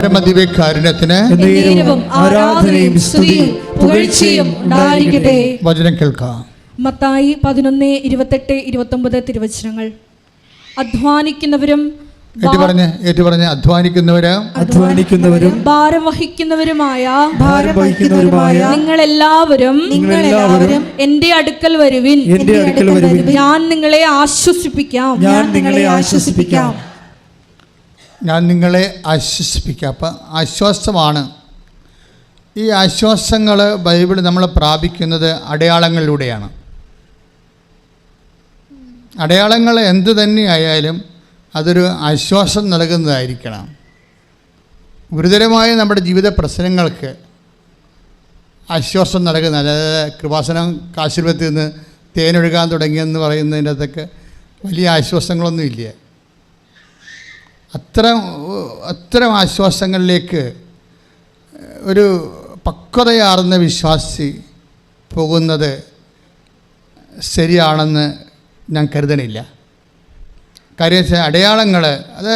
പരമദിവ്യകാരുണ്യത്തിന് ആരാധനയും സ്തുതിയും പുകഴ്ചയും ഉണ്ടായിരിക്കട്ടെ. വചനം കേൾക്കാം. മത്തായി 11:28-29 തിരുവചനങ്ങൾ. അധ്വാനിക്കുന്നവരും അധ്വാനിക്കുന്നവരും ഭാരം വഹിക്കുന്നവരുമായ നിങ്ങളെല്ലാവരും എന്റെ അടുക്കൽ വരുവിൻ, ഞാൻ നിങ്ങളെ ആശ്വസിപ്പിക്കാം. അപ്പം ആശ്വാസമാണ്. ഈ ആശ്വാസങ്ങൾ ബൈബിൾ നമ്മൾ പ്രാപിക്കുന്നത് അടയാളങ്ങളിലൂടെയാണ്. അടയാളങ്ങൾ എന്തു തന്നെയായാലും അതൊരു ആശ്വാസം നൽകുന്നതായിരിക്കണം. ഗുരുതരമായ നമ്മുടെ ജീവിത പ്രശ്നങ്ങൾക്ക് ആശ്വാസം നൽകുന്ന, അതായത് കൃപാസനം കാശുരൂപത്തിൽ നിന്ന് തേനൊഴുകാൻ തുടങ്ങിയെന്ന് പറയുന്നതിൻ്റെ അകത്തൊക്കെ വലിയ ആശ്വാസങ്ങളൊന്നും ഇല്ല. അത്തരം ആശ്വാസങ്ങളിലേക്ക് ഒരു പക്വതയാർന്ന വിശ്വാസി പോകുന്നത് ശരിയാണെന്ന് ഞാൻ കരുതണില്ല. കാര്യം വെച്ചാൽ അടയാളങ്ങൾ അത്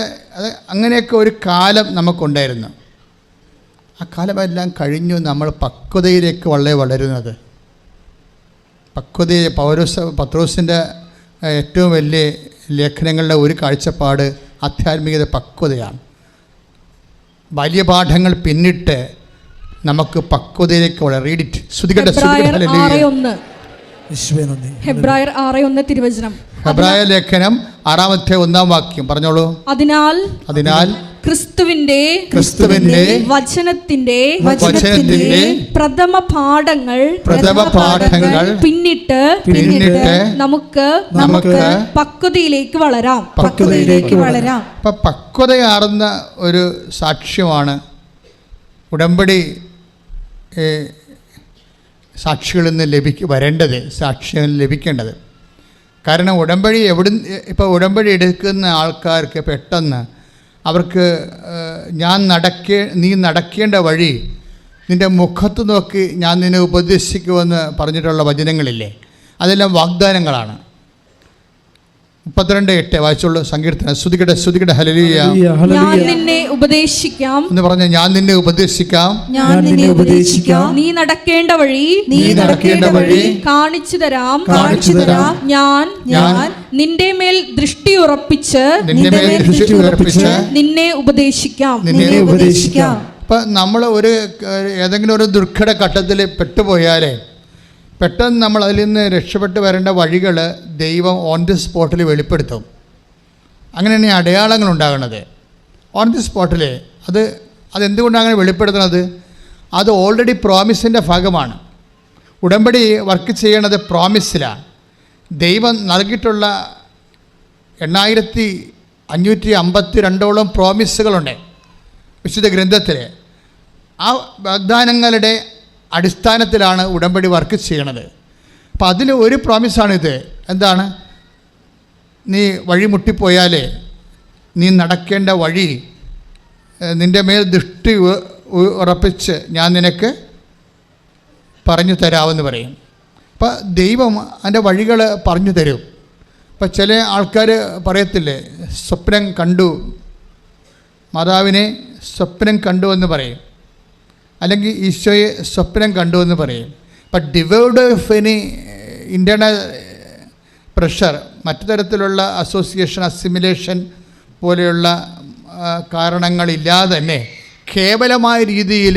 അങ്ങനെയൊക്കെ ഒരു കാലം നമുക്കുണ്ടായിരുന്നു. ആ കാലമെല്ലാം കഴിഞ്ഞു. നമ്മൾ പക്വതയിലേക്ക് വളരുന്നത്. പത്രോസിൻ്റെ ഏറ്റവും വലിയ ലേഖനങ്ങളുടെ ഒരു കാഴ്ചപ്പാട് ആധ്യാത്മികത പക്വതയാണ്. ബാല്യപാഠങ്ങൾ പിന്നിട്ട് നമുക്ക് പക്വതയിലേക്ക് റീഡിറ്റ്. ഹെബ്രായർ 6:1 തിരുവചനം. ഹെബ്രായ ലേഖനം 6:1 പറഞ്ഞോളൂ. അതിനാൽ ക്രിസ്തുവിന്റെ വചനത്തിന്റെ പ്രഥമ പാഠങ്ങൾ പിന്നിട്ട് നമുക്ക് പക്വതയിലേക്ക് വളരാം. അപ്പൊ പക്വതയാർന്ന ഒരു സാക്ഷ്യമാണ് ഉടമ്പടി സാക്ഷികളിൽ നിന്ന് വരേണ്ടത്, സാക്ഷ്യം ലഭിക്കേണ്ടത്. കാരണം ഉടമ്പടി എടുക്കുന്ന ആൾക്കാർക്ക് പെട്ടെന്ന് അവർക്ക് നീ നടക്കേണ്ട വഴി നിൻ്റെ മുഖത്ത് നോക്കി ഞാൻ നിന്നെ ഉപദേശിക്കുമെന്ന് പറഞ്ഞിട്ടുള്ള വചനങ്ങളില്ലേ, അതെല്ലാം വാഗ്ദാനങ്ങളാണ്. 32:8 വായിച്ചോളൂ. സങ്കീർത്തനം. സ്തുതിക്കട്ടെ ഹല്ലേലൂയ. ഞാൻ നിന്നെ ഉപദേശിക്കാം എന്ന് പറഞ്ഞ ഞാൻ നിന്നെ ഉപദേശിക്കാം, നീ നടക്കേണ്ട വഴി കാണിച്ചു തരാം, ഞാൻ നിന്റെ മേൽ ദൃഷ്ടി ഉറപ്പിച്ച് നിന്നെ ഉപദേശിക്കാം. അപ്പൊ നമ്മൾ ഏതെങ്കിലും ഒരു ദുർഘട ഘട്ടത്തിൽ പെട്ടുപോയാലേ പെട്ടെന്ന് നമ്മൾ അതിൽ നിന്ന് രക്ഷപ്പെട്ട് വരേണ്ട വഴികൾ ദൈവം ഓൺ ദി സ്പോട്ടിൽ വെളിപ്പെടുത്തും. അങ്ങനെയാണ് ഈ അടയാളങ്ങൾ ഉണ്ടാകുന്നത്. ഓൺ ദി സ്പോട്ടിൽ അതെന്തുകൊണ്ടാണ് അങ്ങനെ വെളിപ്പെടുത്തുന്നത്? അത് ഓൾറെഡി പ്രോമിസിൻ്റെ ഭാഗമാണ്. ഉടമ്പടി വർക്ക് ചെയ്യണത് പ്രോമിസിലാണ്. ദൈവം നൽകിയിട്ടുള്ള 8552 പ്രോമിസുകളുണ്ട് വിശുദ്ധ ഗ്രന്ഥത്തിൽ. ആ വാഗ്ദാനങ്ങളുടെ അടിസ്ഥാനത്തിലാണ് ഉടമ്പടി വർക്ക് ചെയ്യണത്. അപ്പം അതിൽ ഒരു പ്രോമിസാണിത്. എന്താണ്? നീ വഴിമുട്ടിപ്പോയാലേ നീ നടക്കേണ്ട വഴി നിൻ്റെ മേൽ ദൃഷ്ടി ഉറപ്പിച്ച് ഞാൻ നിനക്ക് പറഞ്ഞു തരാമെന്ന് പറയും. അപ്പം ദൈവം അതിൻ്റെ വഴികൾ പറഞ്ഞു തരും. അപ്പം ചില ആൾക്കാർ പറയത്തില്ലേ, സ്വപ്നം കണ്ടു, മാതാവിനെ സ്വപ്നം കണ്ടു എന്ന് പറയും, അല്ലെങ്കിൽ ഈശോയെ സ്വപ്നം കണ്ടു എന്ന് പറയും. അപ്പം divide of any internal pressure, മറ്റു തരത്തിലുള്ള അസോസിയേഷൻ, അസിമിലേഷൻ പോലെയുള്ള കാരണങ്ങളില്ലാതെ തന്നെ കേവലമായ രീതിയിൽ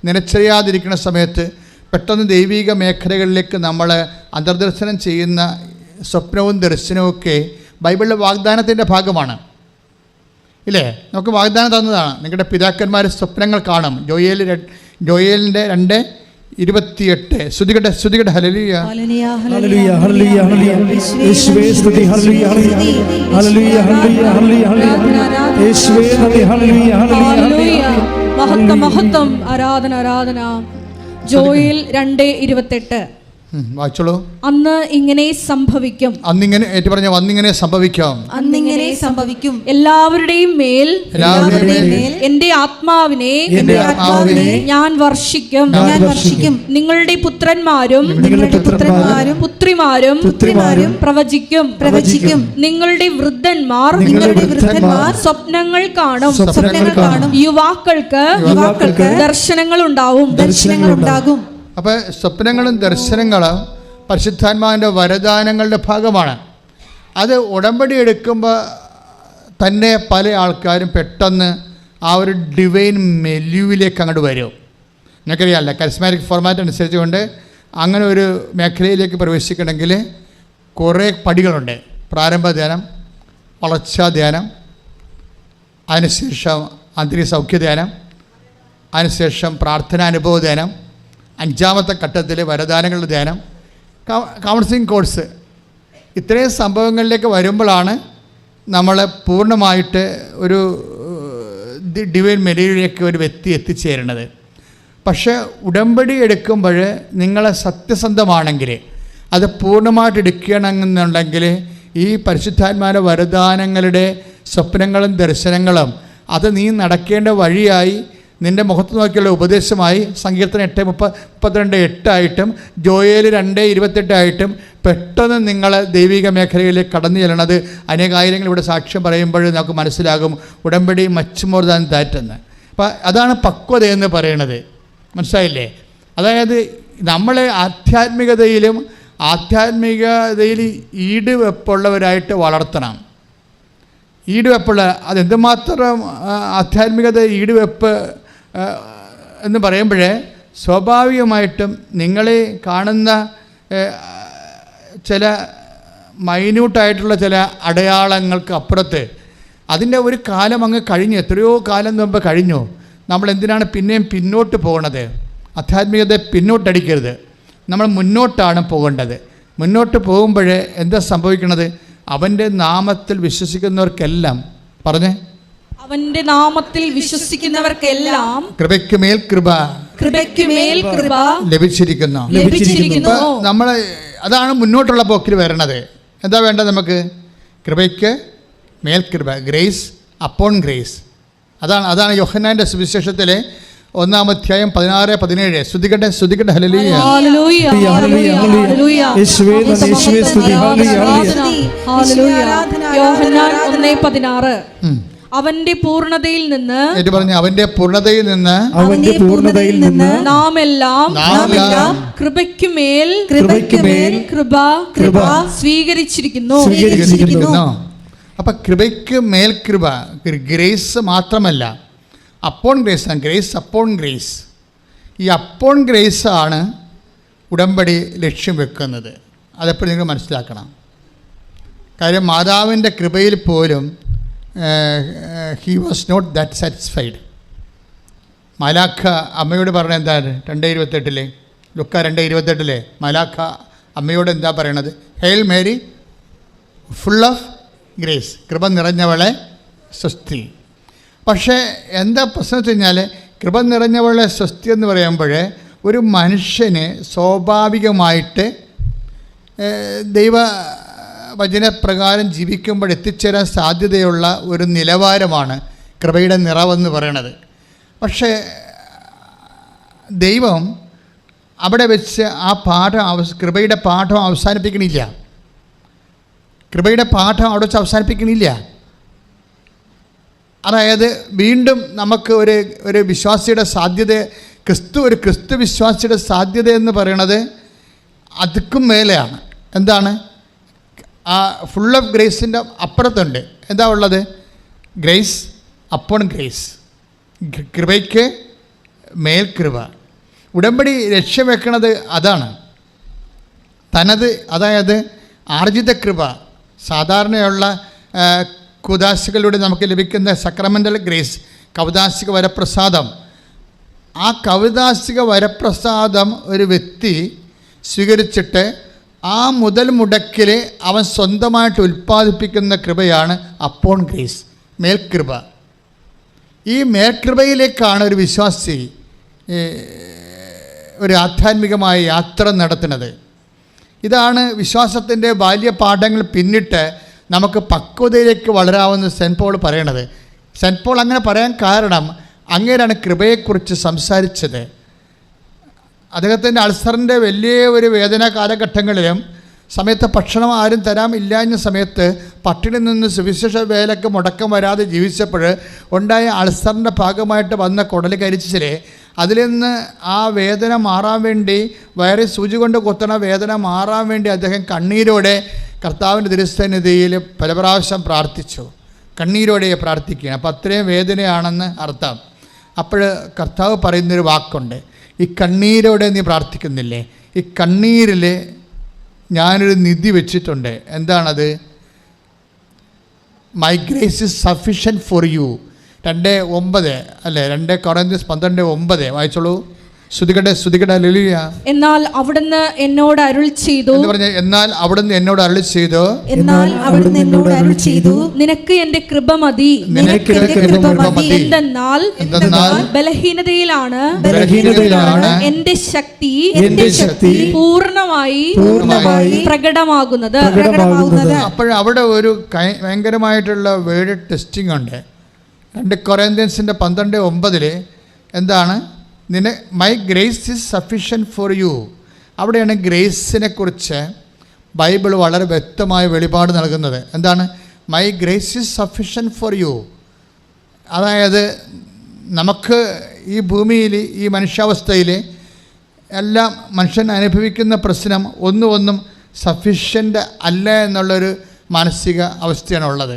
നിലച്ചറിയാതിരിക്കുന്ന സമയത്ത് പെട്ടെന്ന് ദൈവിക മേഖലകളിലേക്ക് നമ്മൾ അന്തർദർശനം ചെയ്യുന്ന സ്വപ്നവും ദർശനവും ഒക്കെ ബൈബിളിലെ വാഗ്ദാനത്തിൻ്റെ ഭാഗമാണ്. ഇല്ലേ? നമുക്ക് വാഗ്ദാനം തന്നതാണ്. നിങ്ങളുടെ പിതാക്കന്മാർ സ്വപ്നങ്ങൾ കാണും. ജോയേലിൻ്റെ 2:28. സ്തുതിക്കട്ടെ ഹല്ലേലൂയ. മഹത്വം ആരാധന. ജോയേൽ 2:28. വായിച്ചോളൂ. അന്ന് ഇങ്ങനെ സംഭവിക്കും. അന്നിങ്ങനെ ഏറ്റു പറഞ്ഞ വന്നിങ്ങനെ സംഭവിക്കാം. അന്നിങ്ങനെ സംഭവിക്കും. എല്ലാവരുടെയും മേൽ എന്റെ ആത്മാവിനെ ഞാൻ വർഷിക്കും. നിങ്ങളുടെ പുത്രന്മാരും പുത്രിമാരും പ്രവചിക്കും. നിങ്ങളുടെ വൃദ്ധന്മാർ സ്വപ്നങ്ങൾ കാണും. യുവാക്കൾക്ക് ദർശനങ്ങൾ ഉണ്ടാവും. അപ്പോൾ സ്വപ്നങ്ങളും ദർശനങ്ങളും പരിശുദ്ധാത്മാവിൻ്റെ വരദാനങ്ങളുടെ ഭാഗമാണ്. അത് ഉടമ്പടി എടുക്കുമ്പോൾ തന്നെ പല ആൾക്കാരും പെട്ടെന്ന് ആ ഒരു ഡിവൈൻ മെല്യൂവിലേക്ക് അങ്ങോട്ട് വരും. നിങ്ങൾക്കറിയാമല്ല, കരിസ്മാറ്റിക് ഫോർമാറ്റ് അനുസരിച്ചുകൊണ്ട് അങ്ങനെ ഒരു മേഖലയിലേക്ക് പ്രവേശിക്കണമെങ്കിൽ കുറേ പടികളുണ്ട്. പ്രാരംഭ ധ്യാനം, വളർച്ചാ ധ്യാനം, അതിനുശേഷം ആന്തരിക സൗഖ്യ ധ്യാനം, അതിനുശേഷം പ്രാർത്ഥനാനുഭവ ധ്യാനം, 5ാമത്തെ ഘട്ടത്തിൽ വരദാനങ്ങളുടെ ധ്യാനം, കൗൺസിലിംഗ് കോഴ്സ്. ഇത്രയും സംഭവങ്ങളിലേക്ക് വരുമ്പോഴാണ് നമ്മൾ പൂർണ്ണമായിട്ട് ഒരു ഡിവൈൻ മെരിയിലേക്ക് ഒരു വ്യക്തി എത്തിച്ചേരുന്നത്. പക്ഷേ ഉടമ്പടി എടുക്കുമ്പോൾ നിങ്ങൾ സത്യസന്ധമാണെങ്കിൽ, അത് പൂർണ്ണമായിട്ട് എടുക്കണമെന്നുണ്ടെങ്കിൽ ഈ പരിശുദ്ധാത്മാവിൻ്റെ വരദാനങ്ങളുടെ സ്വപ്നങ്ങളും ദർശനങ്ങളും അത് നീ നടക്കേണ്ട വഴിയായി, നിൻ്റെ മുഖത്ത് നോക്കിയുള്ള ഉപദേശമായി സങ്കീർത്തനം 8:32 ജോയേൽ 2:28 പെട്ടെന്ന് നിങ്ങൾ ദൈവിക മേഖലയിലേക്ക് കടന്നു ചെല്ലണത് അനേകായിരങ്ങൾ ഇവിടെ സാക്ഷ്യം പറയുമ്പോൾ നമുക്ക് മനസ്സിലാകും ഉടമ്പടി മച്ച് മോർ ദാൻ ദാറ്റ് എന്ന്. അപ്പം അതാണ് പക്വത എന്ന് പറയുന്നത്. മനസ്സിലായില്ലേ? അതായത് നമ്മളെ ആധ്യാത്മികതയിൽ ഈടുവെപ്പുള്ളവരായിട്ട് വളർത്തണം. ഈടുവെപ്പുള്ള അതെന്തുമാത്രം ആധ്യാത്മികത ഈടുവെപ്പ് എന്ന് പറയുമ്പോഴേ സ്വാഭാവികമായിട്ടും നിങ്ങളെ കാണുന്ന ചില മൈന്യൂട്ടായിട്ടുള്ള ചില അടയാളങ്ങൾക്ക് അപ്പുറത്ത് അതിൻ്റെ ഒരു കാലം അങ്ങ് കഴിഞ്ഞു, എത്രയോ കാലം മുമ്പ് കഴിഞ്ഞു. നമ്മളെന്തിനാണ് പിന്നെയും പിന്നോട്ട് പോകണത്? ആധ്യാത്മികത പിന്നോട്ടടിക്കരുത്, നമ്മൾ മുന്നോട്ടാണ് പോകേണ്ടത്. മുന്നോട്ട് പോകുമ്പോഴേ എന്താ സംഭവിക്കണത്? അവൻ്റെ നാമത്തിൽ വിശ്വസിക്കുന്നവർക്കെല്ലാം പറഞ്ഞേ, അവന്റെ നാമത്തിൽ വിശ്വസിക്കുന്നവർക്കെല്ലാം കൃപയ്ക്ക് മേൽ കൃപ ലഭിച്ചിരിക്കുന്നു. നമ്മൾ അതാണ് മുന്നോട്ടുള്ള പോക്കിൽ വരണത്. എന്താ വേണ്ടത് നമുക്ക്? കൃപയ്ക്ക് മേൽ കൃപ, ഗ്രേസ് അപ്പോൺ ഗ്രേസ്. അതാണ് യോഹന്നാന്റെ സുവിശേഷത്തിലെ 1-ാം അധ്യായം 16-17. സ്തുതിക്കട്ടെ ഹല്ലേലൂയ. യോഹന്നാൻ 1:16. അവന്റെ പൂർണ്ണതയിൽ നിന്ന് നാം എല്ലാം കൃപയ്ക്കുമേൽ കൃപ സ്വീകരിച്ചിരിക്കുന്നു. അപ്പൊ കൃപയ്ക്ക് മേൽ കൃപ, ഗ്രേസ് മാത്രമല്ല, അപ്പോൺ ഗ്രേസ് ആണ്. Grace upon grace. ഈ അപ്പോൺ ഗ്രേസ് ആണ് ഉടമ്പടി ലക്ഷ്യം വെക്കുന്നത്. അതെപ്പോഴും നിങ്ങൾ മനസ്സിലാക്കണം. കാര്യം മാതാവിൻ്റെ കൃപയിൽ പോലും he was not that satisfied. മലാഖ അമ്മയോട് പറഞ്ഞ എന്താണ്? 2:28 ലുക്ക 2:28 മലാഖ അമ്മയോട് എന്താ പറയണത്? Hail Mary full of grace, കൃപ നിറഞ്ഞവളെ സ്വസ്തി. പക്ഷേ എന്താ പ്രശ്നം വെച്ച് കഴിഞ്ഞാൽ, കൃപ നിറഞ്ഞവളെ സ്വസ്തി എന്ന് പറയുമ്പോൾ ഒരു മനുഷ്യന് സ്വാഭാവികമായിട്ട് ദൈവ വചനപ്രകാരം ജീവിക്കുമ്പോൾ എത്തിച്ചേരാൻ സാധ്യതയുള്ള ഒരു നിലവാരമാണ് കൃപയുടെ നിറവെന്ന് പറയണത്. പക്ഷേ ദൈവം അവിടെ വെച്ച് ആ കൃപയുടെ പാഠം അവസാനിപ്പിക്കണില്ല. കൃപയുടെ പാഠം അവിടെ വെച്ച് അവസാനിപ്പിക്കണില്ല. അതായത് വീണ്ടും നമുക്ക് ഒരു വിശ്വാസിയുടെ സാധ്യത, ഒരു ക്രിസ്തു വിശ്വാസിയുടെ സാധ്യത എന്ന് പറയണത് അതുക്കും മേലെയാണ്. എന്താണ്? ആ ഫുൾ ഓഫ് ഗ്രേസിൻ്റെ അപ്പുറത്തുണ്ട്. എന്താ ഉള്ളത്? ഗ്രേസ് അപ്പോൺ ഗ്രേസ്, കൃപയ്ക്ക് മേൽ കൃപ. ഉടമ്പടി ലക്ഷ്യം വെക്കണത് അതാണ്. അതായത് ആർജിത കൃപ, സാധാരണയുള്ള കുദാശകളിലൂടെ നമുക്ക് ലഭിക്കുന്ന സക്രമെൻ്റൽ ഗ്രേസ്, കൗദാശിക വരപ്രസാദം. ആ കൗദാശിക വരപ്രസാദം ഒരു വ്യക്തി സ്വീകരിച്ചിട്ട് ആ മുതൽ മുടക്കിൽ അവൻ സ്വന്തമായിട്ട് ഉൽപ്പാദിപ്പിക്കുന്ന കൃപയാണ് അപ്പോൺ ഗ്രേസ്, മേൽകൃപ. ഈ മേൽകൃപയിലേക്കാണ് ഒരു വിശ്വാസി ഒരു ആധ്യാത്മികമായ യാത്ര നടത്തുന്നത്. ഇതാണ് വിശ്വാസത്തിൻ്റെ ബാല്യപാഠങ്ങൾ പിന്നിട്ട് നമുക്ക് പക്വതയിലേക്ക് വളരാമെന്ന് സെൻറ്റ് പോൾ പറയണത്. സെൻറ്റ് പോൾ അങ്ങനെ പറയാൻ കാരണം അങ്ങേരാണ് കൃപയെക്കുറിച്ച് സംസാരിച്ചത്. അദ്ദേഹത്തിൻ്റെ അൾസറിൻ്റെ വലിയ ഒരു വേദന കാലഘട്ടങ്ങളിലും സമയത്ത് ഭക്ഷണം ആരും തരാമില്ലാഞ്ഞ സമയത്ത് പട്ടിണി നിന്ന് സുവിശേഷ വേലയ്ക്ക് മുടക്കം വരാതെ ജീവിച്ചപ്പോൾ ഉണ്ടായ അൾസറിൻ്റെ ഭാഗമായിട്ട് വന്ന കുടൽ കരിച്ചിലെ അതിൽ നിന്ന് ആ വേദന മാറാൻ വേണ്ടി വയറിൽ സൂചി കൊണ്ട് കുത്തണ വേദന മാറാൻ വേണ്ടി അദ്ദേഹം കണ്ണീരോടെ കർത്താവിൻ്റെ തിരുസന്നിധിയിൽ പല പ്രാവശ്യം പ്രാർത്ഥിച്ചു. കണ്ണീരോടെ പ്രാർത്ഥിക്കുകയാണ്. അപ്പോൾ അത്രയും വേദനയാണെന്ന് അർത്ഥം. അപ്പോൾ കർത്താവ് പറയുന്നൊരു വാക്കുണ്ട്, ഈ കണ്ണീരോടെ നീ പ്രാർത്ഥിക്കുന്നില്ലേ, ഈ കണ്ണീരിൽ ഞാനൊരു നിധി വെച്ചിട്ടുണ്ട്. എന്താണത്? My grace is sufficient for you. 2:9 അല്ലേ, 2 കൊറിന്ത്യൻസ് 12:9 വായിച്ചോളൂ. ശ്രുതികട ഹല്ലേലൂയ. എന്നാൽ അവിടുന്ന് എന്നോട് അരുൾ ചെയ്തു എന്ന് പറഞ്ഞ എന്നാൽ അവിടുന്ന് എന്നോട് അരുൾ ചെയ്തു നിനക്ക് എന്റെ കൃപ മതി. എന്തെന്നാൽ ബലഹീനതയിലാണ് എന്റെ ശക്തി പൂർണ്ണമായി പ്രകടമാകുന്നത്. അപ്പോഴവിടെ ഒരു ഭയങ്കരമായിട്ടുള്ള വേർഡ് ടെസ്റ്റിംഗ് ഉണ്ട്. 2 കൊറിന്ത്യൻസിൻ്റെ 12:9 എന്താണ്? My grace is sufficient for you. അവിടെയാണ് ഗ്രേസിനെ കുറിച്ച് ബൈബിൾ വളരെ വ്യക്തമായ വെളിപാട് നൽകുന്നത്. എന്താണ്? My grace is sufficient for you. അതായത് നമുക്ക് ഈ ഭൂമിയിൽ ഈ മനുഷ്യാവസ്ഥയിൽ എല്ലാം മനുഷ്യൻ അനുഭവിക്കുന്ന പ്രശ്നം ഒന്നും സഫിഷ്യൻ്റ് അല്ല എന്നുള്ളൊരു മാനസിക അവസ്ഥയാണ് ഉള്ളത്.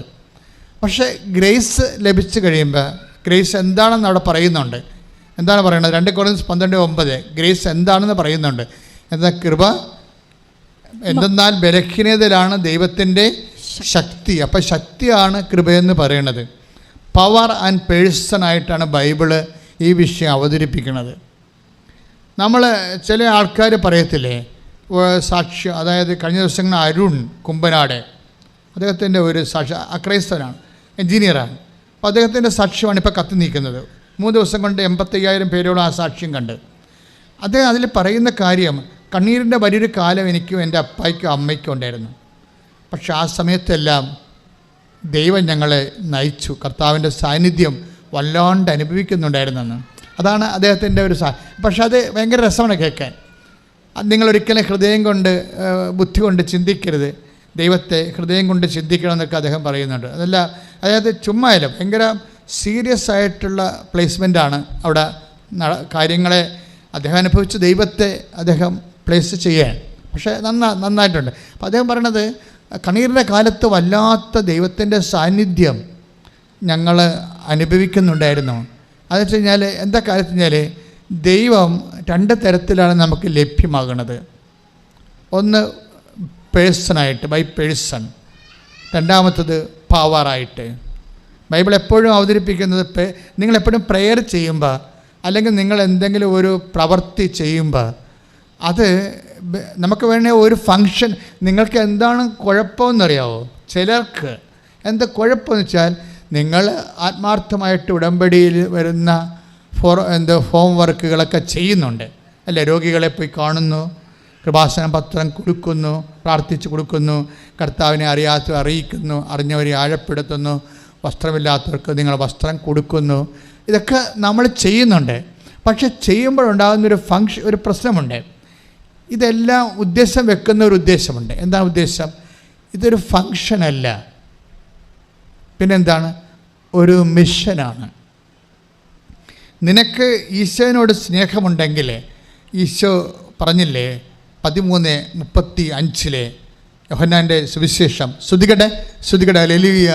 പക്ഷേ ഗ്രേസ് ലഭിച്ചു കഴിയുമ്പോൾ ഗ്രേസ് എന്താണെന്ന് അവിടെ പറയുന്നുണ്ട്. എന്താണ് പറയുന്നത്? 2 കൊറിന്ത്യൻസ് 12:9 ഗ്രേസ് എന്താണെന്ന് പറയുന്നുണ്ട്. എന്താ? കൃപ എന്തെന്നാൽ ബലഹീനതയിലാണ് ദൈവത്തിൻ്റെ ശക്തി. അപ്പം ശക്തിയാണ് കൃപയെന്ന് പറയുന്നത്. പവർ ആൻഡ് പേഴ്സണായിട്ടാണ് ബൈബിള് ഈ വിഷയം അവതരിപ്പിക്കുന്നത്. നമ്മൾ ചില ആൾക്കാർ പറയത്തില്ലേ സാക്ഷ്യം, അതായത് കഴിഞ്ഞ ദിവസങ്ങളിൽ അരുൺ കുമ്പനാട്, അദ്ദേഹത്തിൻ്റെ ഒരു സാക്ഷ്യം, അക്രൈസ്തവനാണ്, എൻജിനീയറാണ്. അപ്പോൾ അദ്ദേഹത്തിൻ്റെ സാക്ഷ്യമാണ് ഇപ്പോൾ കത്തി നീക്കുന്നത്. 3 ദിവസം കൊണ്ട് 85,000 പേരോളം ആ സാക്ഷ്യം കണ്ട്. അദ്ദേഹം അതിൽ പറയുന്ന കാര്യം, കണ്ണീരിൻ്റെ വലിയൊരു കാലം എനിക്കും എൻ്റെ അപ്പായ്ക്കും അമ്മയ്ക്കും ഉണ്ടായിരുന്നു. പക്ഷെ ആ സമയത്തെല്ലാം ദൈവം ഞങ്ങളെ നയിച്ചു. കർത്താവിൻ്റെ സാന്നിധ്യം വല്ലാണ്ട് അനുഭവിക്കുന്നുണ്ടായിരുന്നെന്ന്. അതാണ് അദ്ദേഹത്തിൻ്റെ ഒരു പക്ഷെ അത് ഭയങ്കര രസമാണ് കേൾക്കാൻ. നിങ്ങളൊരിക്കലും ഹൃദയം കൊണ്ട് ബുദ്ധി കൊണ്ട് ചിന്തിക്കരുത്, ദൈവത്തെ ഹൃദയം കൊണ്ട് ചിന്തിക്കണമെന്നൊക്കെ അദ്ദേഹം പറയുന്നുണ്ട്. അതല്ല, അതായത് ചുമ്മായാലും ഭയങ്കര സീരിയസ് ആയിട്ടുള്ള പ്ലേസ്മെൻ്റാണ് അവിടെ കാര്യങ്ങളെ അദ്ദേഹം അനുഭവിച്ച ദൈവത്തെ അദ്ദേഹം പ്ലേസ് ചെയ്യാൻ. പക്ഷേ നന്നായിട്ടുണ്ട്. അപ്പോൾ അദ്ദേഹം പറയണത് കണ്ണീരിൻ്റെ കാലത്ത് വല്ലാത്ത ദൈവത്തിൻ്റെ സാന്നിധ്യം ഞങ്ങൾ അനുഭവിക്കുന്നുണ്ടായിരുന്നു. അതെന്ന് വെച്ച് കഴിഞ്ഞാൽ എന്താ കാലത്ത് കഴിഞ്ഞാൽ ദൈവം 2 തരത്തിലാണ് നമുക്ക് ലഭ്യമാകുന്നത്. ഒന്ന് പേഴ്സണായിട്ട്, ബൈ പേഴ്സൺ. രണ്ടാമത്തത് പവറായിട്ട്. ബൈബിൾ എപ്പോഴും അവതരിപ്പിക്കുന്നത് നിങ്ങളെപ്പോഴും പ്രെയർ ചെയ്യുമ്പോൾ അല്ലെങ്കിൽ നിങ്ങൾ എന്തെങ്കിലും ഒരു പ്രവൃത്തി ചെയ്യുമ്പോൾ അത് നമുക്ക് വേണേൽ ഒരു ഫങ്ഷൻ. നിങ്ങൾക്ക് എന്താണ് കുഴപ്പമെന്നറിയാവോ? ചിലർക്ക് എന്താ കുഴപ്പമെന്ന് വെച്ചാൽ നിങ്ങൾ ആത്മാർത്ഥമായിട്ട് ഉടമ്പടിയിൽ വരുന്ന ഹോം വർക്കുകളൊക്കെ ചെയ്യുന്നുണ്ട് അല്ലേ? രോഗികളെ പോയി കാണുന്നു, കൃപാസന പത്രം കൊടുക്കുന്നു, പ്രാർത്ഥിച്ച് കൊടുക്കുന്നു, കർത്താവിനെ അറിയാത്തവരെ അറിയിക്കുന്നു, അറിഞ്ഞവരെ ആഴപ്പെടുത്തുന്നു, വസ്ത്രമില്ലാത്തവർക്ക് നിങ്ങൾ വസ്ത്രം കൊടുക്കുന്നു. ഇതൊക്കെ നമ്മൾ ചെയ്യുന്നുണ്ട്. പക്ഷെ ചെയ്യുമ്പോഴുണ്ടാകുന്നൊരു ഒരു പ്രശ്നമുണ്ട്. ഇതെല്ലാം ഉദ്ദേശം വെക്കുന്ന ഒരു ഉദ്ദേശമുണ്ട്. എന്താണ് ഉദ്ദേശം? ഇതൊരു ഫങ്ഷനല്ല, പിന്നെന്താണ്? ഒരു മിഷനാണ്. നിനക്ക് ഈശോയോട് സ്നേഹമുണ്ടെങ്കിൽ ഈശോ പറഞ്ഞില്ലേ 13:35 യോഹന്നാന്റെ സുവിശേഷം, ശ്രുതികടെ ഹല്ലേലൂയ.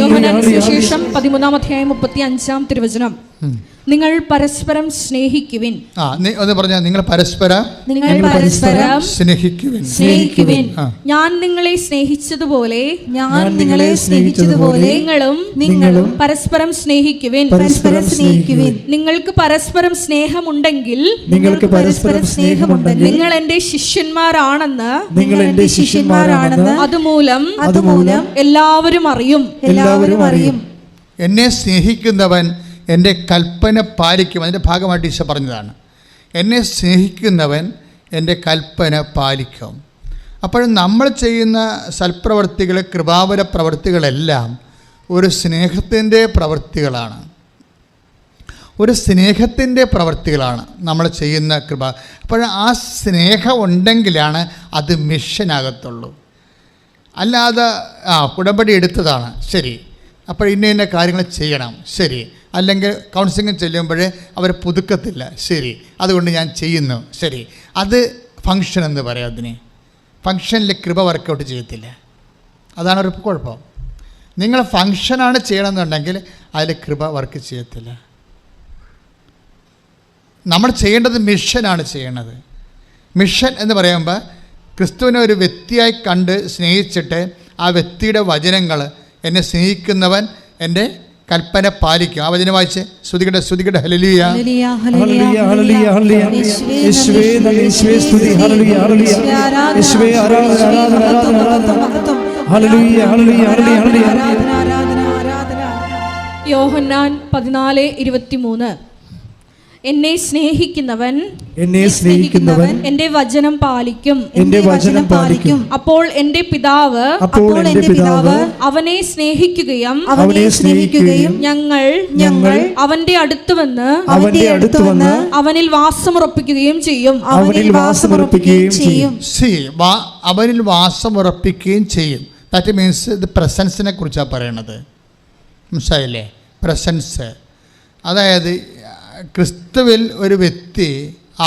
യോഹന്നാന്റെ സുവിശേഷം 13:35 തിരുവചനം, നിങ്ങൾ പരസ്പരം സ്നേഹിക്കുവിൻ. ഒന്ന് പറഞ്ഞാൽ നിങ്ങൾ പരസ്പരം സ്നേഹിക്കുവിൻ. ഞാൻ നിങ്ങളെ സ്നേഹിച്ചതുപോലെ നിങ്ങളും പരസ്പരം സ്നേഹിക്കുവിൻ. നിങ്ങൾക്ക് പരസ്പരം സ്നേഹമുണ്ടെങ്കിൽ നിങ്ങൾ എന്റെ ശിഷ്യന്മാരാണെന്ന് അതുമൂലം എല്ലാവരും അറിയും. എന്നെ സ്നേഹിക്കുന്നവൻ എൻ്റെ കൽപ്പന പാലിക്കും. അതിൻ്റെ ഭാഗമായിട്ട് ഈശോ പറഞ്ഞതാണ്. എന്നെ സ്നേഹിക്കുന്നവൻ എൻ്റെ കൽപ്പന പാലിക്കും. അപ്പോൾ നമ്മൾ ചെയ്യുന്ന സൽപ്രവർത്തികൾ, കൃപാവര പ്രവർത്തികളെല്ലാം ഒരു സ്നേഹത്തിൻ്റെ പ്രവർത്തികളാണ്. ഒരു സ്നേഹത്തിൻ്റെ പ്രവർത്തികളാണ് നമ്മൾ ചെയ്യുന്ന കൃപ. അപ്പോൾ ആ സ്നേഹം ഉണ്ടെങ്കിലാണ് അത് മിഷനാകത്തുള്ളൂ. അല്ലാതെ ഉടമ്പടി എടുത്തതാണ് ശരി, അപ്പോൾ ഇന്ന കാര്യങ്ങൾ ചെയ്യണം ശരി, അല്ലെങ്കിൽ കൗൺസിലിംഗ് ചെല്ലുമ്പോൾ അവർ പുതുക്കത്തില്ല ശരി, അതുകൊണ്ട് ഞാൻ ചെയ്യുന്നു ശരി, അത് ഫങ്ഷൻ എന്ന് പറയാം. അതിന് ഫങ്ഷനിൽ കൃപ വർക്കൗട്ട് ചെയ്യത്തില്ല. അതാണ് ഒരു കുഴപ്പം. നിങ്ങൾ ഫങ്ഷനാണ് ചെയ്യണമെന്നുണ്ടെങ്കിൽ അതിൽ കൃപ വർക്ക് ചെയ്യത്തില്ല. നമ്മൾ ചെയ്യേണ്ടത് മിഷനാണ് ചെയ്യേണ്ടത്. മിഷൻ എന്ന് പറയുമ്പോൾ ക്രിസ്തുവിനെ ഒരു വ്യക്തിയായി കണ്ട് സ്നേഹിച്ചിട്ട് ആ വ്യക്തിയുടെ വചനങ്ങൾ, എന്നെ സ്നേഹിക്കുന്നവൻ എൻ്റെ കൽപ്പന പാലിക്കും. ആ വചനം വായിച്ച് സ്തുതിക്കട്ടെ. ഹല്ലേലൂയ ഹല്ലേലൂയ ഹല്ലേലൂയ ഹല്ലേലൂയ. യേശുവേ നന്ദി, യേശുവേ സ്തുതി. ഹല്ലേലൂയ ഹല്ലേലൂയ. യേശുവേ ആരാധന ആരാധന ആരാധന ആരാധന. ഹല്ലേലൂയ ഹല്ലേലൂയ ഹല്ലേലൂയ ഹല്ലേലൂയ. യോഹന്നാൻ 14:23 എന്നെ സ്നേഹിക്കുന്നവൻ എൻ്റെ വചനം പാലിക്കും. അപ്പോൾ എൻ്റെ പിതാവ് അവനെ സ്നേഹിക്കുകയും ഞങ്ങൾ അവന്റെ അടുത്ത് വന്ന് അവനിൽ വാസമുറപ്പിക്കുകയും ചെയ്യും. അവനിൽ വാസമുറപ്പിക്കുകയും ചെയ്യും. ദാറ്റ് മീൻസ് ഇത് പ്രസൻസിനെ കുറിച്ചാണ് പറയണത്. മനസ്സിലായില്ലേ? പ്രസൻസ്, അതായത് ക്രിസ്തുവിൽ ഒരു വ്യക്തി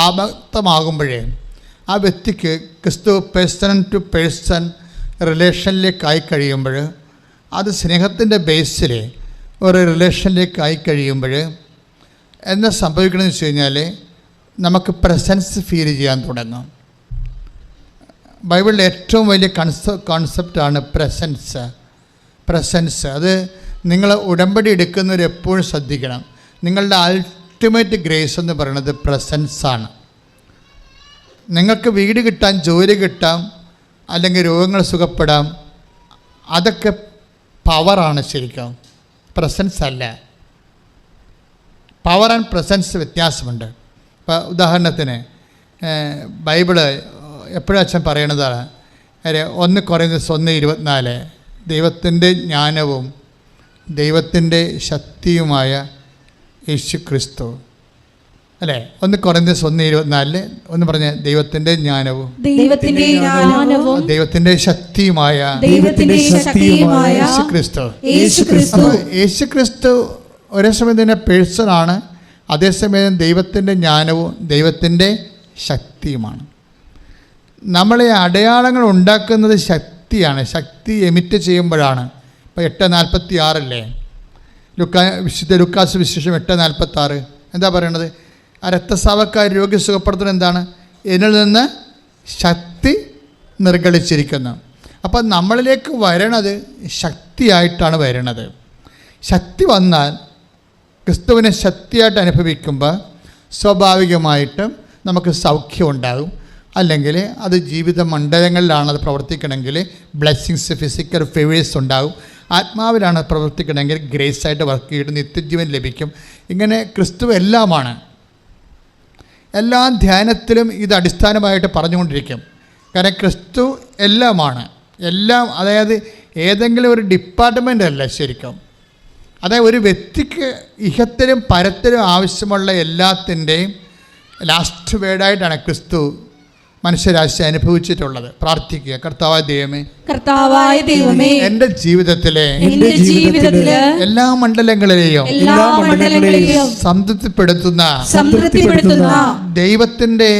ആബദ്ധമാകുമ്പോഴേ ആ വ്യക്തിക്ക് ക്രിസ്തു പേഴ്സൺ ടു പേഴ്സൺ റിലേഷനിലേക്കായി കഴിയുമ്പോൾ, അത് സ്നേഹത്തിൻ്റെ ബേസിൽ ഒരു റിലേഷനിലേക്കായി കഴിയുമ്പോൾ എന്താ സംഭവിക്കണമെന്ന് വെച്ച് കഴിഞ്ഞാൽ നമുക്ക് പ്രസൻസ് ഫീൽ ചെയ്യാൻ തുടങ്ങും. ബൈബിളിലെ ഏറ്റവും വലിയ കോൺസെപ്റ്റാണ് പ്രസൻസ്. അത് നിങ്ങൾ ഉടമ്പടി എടുക്കുന്നവർ എപ്പോഴും ശ്രദ്ധിക്കണം. നിങ്ങളുടെ അൾട്ടിമേറ്റ് ഗ്രേസ് എന്ന് പറയുന്നത് പ്രസൻസാണ്. നിങ്ങൾക്ക് വീട് കിട്ടാം, ജോലി കിട്ടാം, അല്ലെങ്കിൽ രോഗങ്ങൾ സുഖപ്പെടാം, അതൊക്കെ പവറാണ് ശരിക്കും, പ്രസൻസ് അല്ല. പവർ ആൻഡ് പ്രസൻസ് വ്യത്യാസമുണ്ട്. ഇപ്പോൾ ഉദാഹരണത്തിന് ബൈബിള് എപ്പോഴും അച്ഛൻ പറയണതാണ് 1 Corinthians 1:24 ദൈവത്തിൻ്റെ ജ്ഞാനവും ദൈവത്തിൻ്റെ ശക്തിയുമായ യേശു ക്രിസ്തു, അല്ലേ? 1 Corinthians 1:24 ഒന്ന് പറഞ്ഞ ദൈവത്തിൻ്റെ ജ്ഞാനവും ദൈവത്തിൻ്റെ ശക്തിയുമായ യേശു ക്രിസ്തു ഒരേ സമയം തന്നെ പേഴ്സണാണ്, അതേസമയം ദൈവത്തിൻ്റെ ജ്ഞാനവും ദൈവത്തിൻ്റെ ശക്തിയുമാണ്. നമ്മളെ അടയാളങ്ങൾ ഉണ്ടാക്കുന്നത് ശക്തിയാണ്. ശക്തി എമിറ്റ് ചെയ്യുമ്പോഴാണ്. ഇപ്പോൾ 8:46 വിശുദ്ധ ലൂക്കാസ് വിശേഷം 8:46 എന്താ പറയണത്? ആ രക്തസ്രാവക്കാർ രോഗി സുഖപ്പെടുത്തുന്നത് എന്താണ്? എന്നിൽ നിന്ന് ശക്തി നിർഗളിച്ചിരിക്കുന്നു. അപ്പം നമ്മളിലേക്ക് വരണത് ശക്തിയായിട്ടാണ് വരണത്. ശക്തി വന്നാൽ ക്രിസ്തുവിനെ ശക്തിയായിട്ട് അനുഭവിക്കുമ്പോൾ സ്വാഭാവികമായിട്ടും നമുക്ക് സൗഖ്യം ഉണ്ടാകും. അല്ലെങ്കിൽ അത് ജീവിത മണ്ഡലങ്ങളിലാണ് അത് പ്രവർത്തിക്കണമെങ്കിൽ ബ്ലെസ്സിങ്സ്, ഫിസിക്കൽ ഫേവേഴ്സ് ഉണ്ടാകും. ആത്മാവിലാണ് പ്രവർത്തിക്കണമെങ്കിൽ ഗ്രേസ് ആയിട്ട് വർക്ക് ചെയ്തിട്ട് നിത്യജീവൻ ലഭിക്കും. ഇങ്ങനെ ക്രിസ്തു എല്ലാമാണ്. എല്ലാ ധ്യാനത്തിലും ഇത് അടിസ്ഥാനമായിട്ട് പറഞ്ഞുകൊണ്ടിരിക്കും. കാരണം ക്രിസ്തു എല്ലാമാണ്. എല്ലാം, അതായത് ഏതെങ്കിലും ഒരു ഡിപ്പാർട്ട്മെൻ്റ് അല്ല ശരിക്കും. അതായത് ഒരു വ്യക്തിക്ക് ഇഹത്തിലും പരത്തിലും ആവശ്യമുള്ള എല്ലാത്തിൻ്റെയും ലാസ്റ്റ് വേർഡായിട്ടാണ് ക്രിസ്തു മനുഷ്യരാശി അനുഭവിച്ചിട്ടുള്ളത്. പ്രാർത്ഥിക്കുക. കർത്താവായ ദൈവമേ എൻ്റെ ജീവിതത്തിലെ എല്ലാ മണ്ഡലങ്ങളിലെയും സംതൃപ്തിപ്പെടുത്തുന്ന ദൈവത്തിന്റെ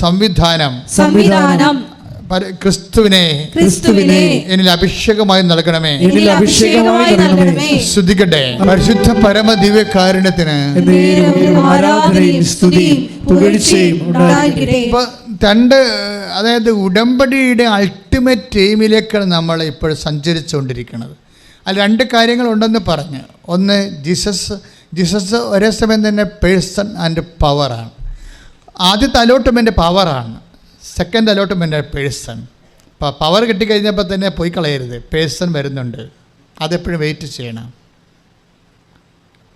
സംവിധാനം ക്രിസ്തുവിനെ എന്നിൽ അഭിഷേകമായി നൽകണമേ. സ്തുതിക്കട്ടെ. പരിശുദ്ധ പരമ ദിവ്യകാരുണ്യത്തിന് രണ്ട്, അതായത് ഉടമ്പടിയുടെ അൾട്ടിമേറ്റ് എയിമിലേക്കാണ് നമ്മൾ ഇപ്പോൾ സഞ്ചരിച്ചുകൊണ്ടിരിക്കുന്നത്. അതിൽ 2 കാര്യങ്ങളുണ്ടെന്ന് പറഞ്ഞ്, ഒന്ന് ജീസസ് ഒരേ സമയം തന്നെ പേഴ്സൺ ആൻഡ് പവറാണ്. ആദ്യത്തെ അലോട്ട്മെൻറ്റ് പവറാണ്, സെക്കൻഡ് അലോട്ട്മെൻറ്റ് പേഴ്സൺ. പവർ കിട്ടിക്കഴിഞ്ഞപ്പോൾ തന്നെ പോയി കളയരുത്, പേഴ്സൺ വരുന്നുണ്ട്, അതെപ്പോഴും വെയിറ്റ് ചെയ്യണം.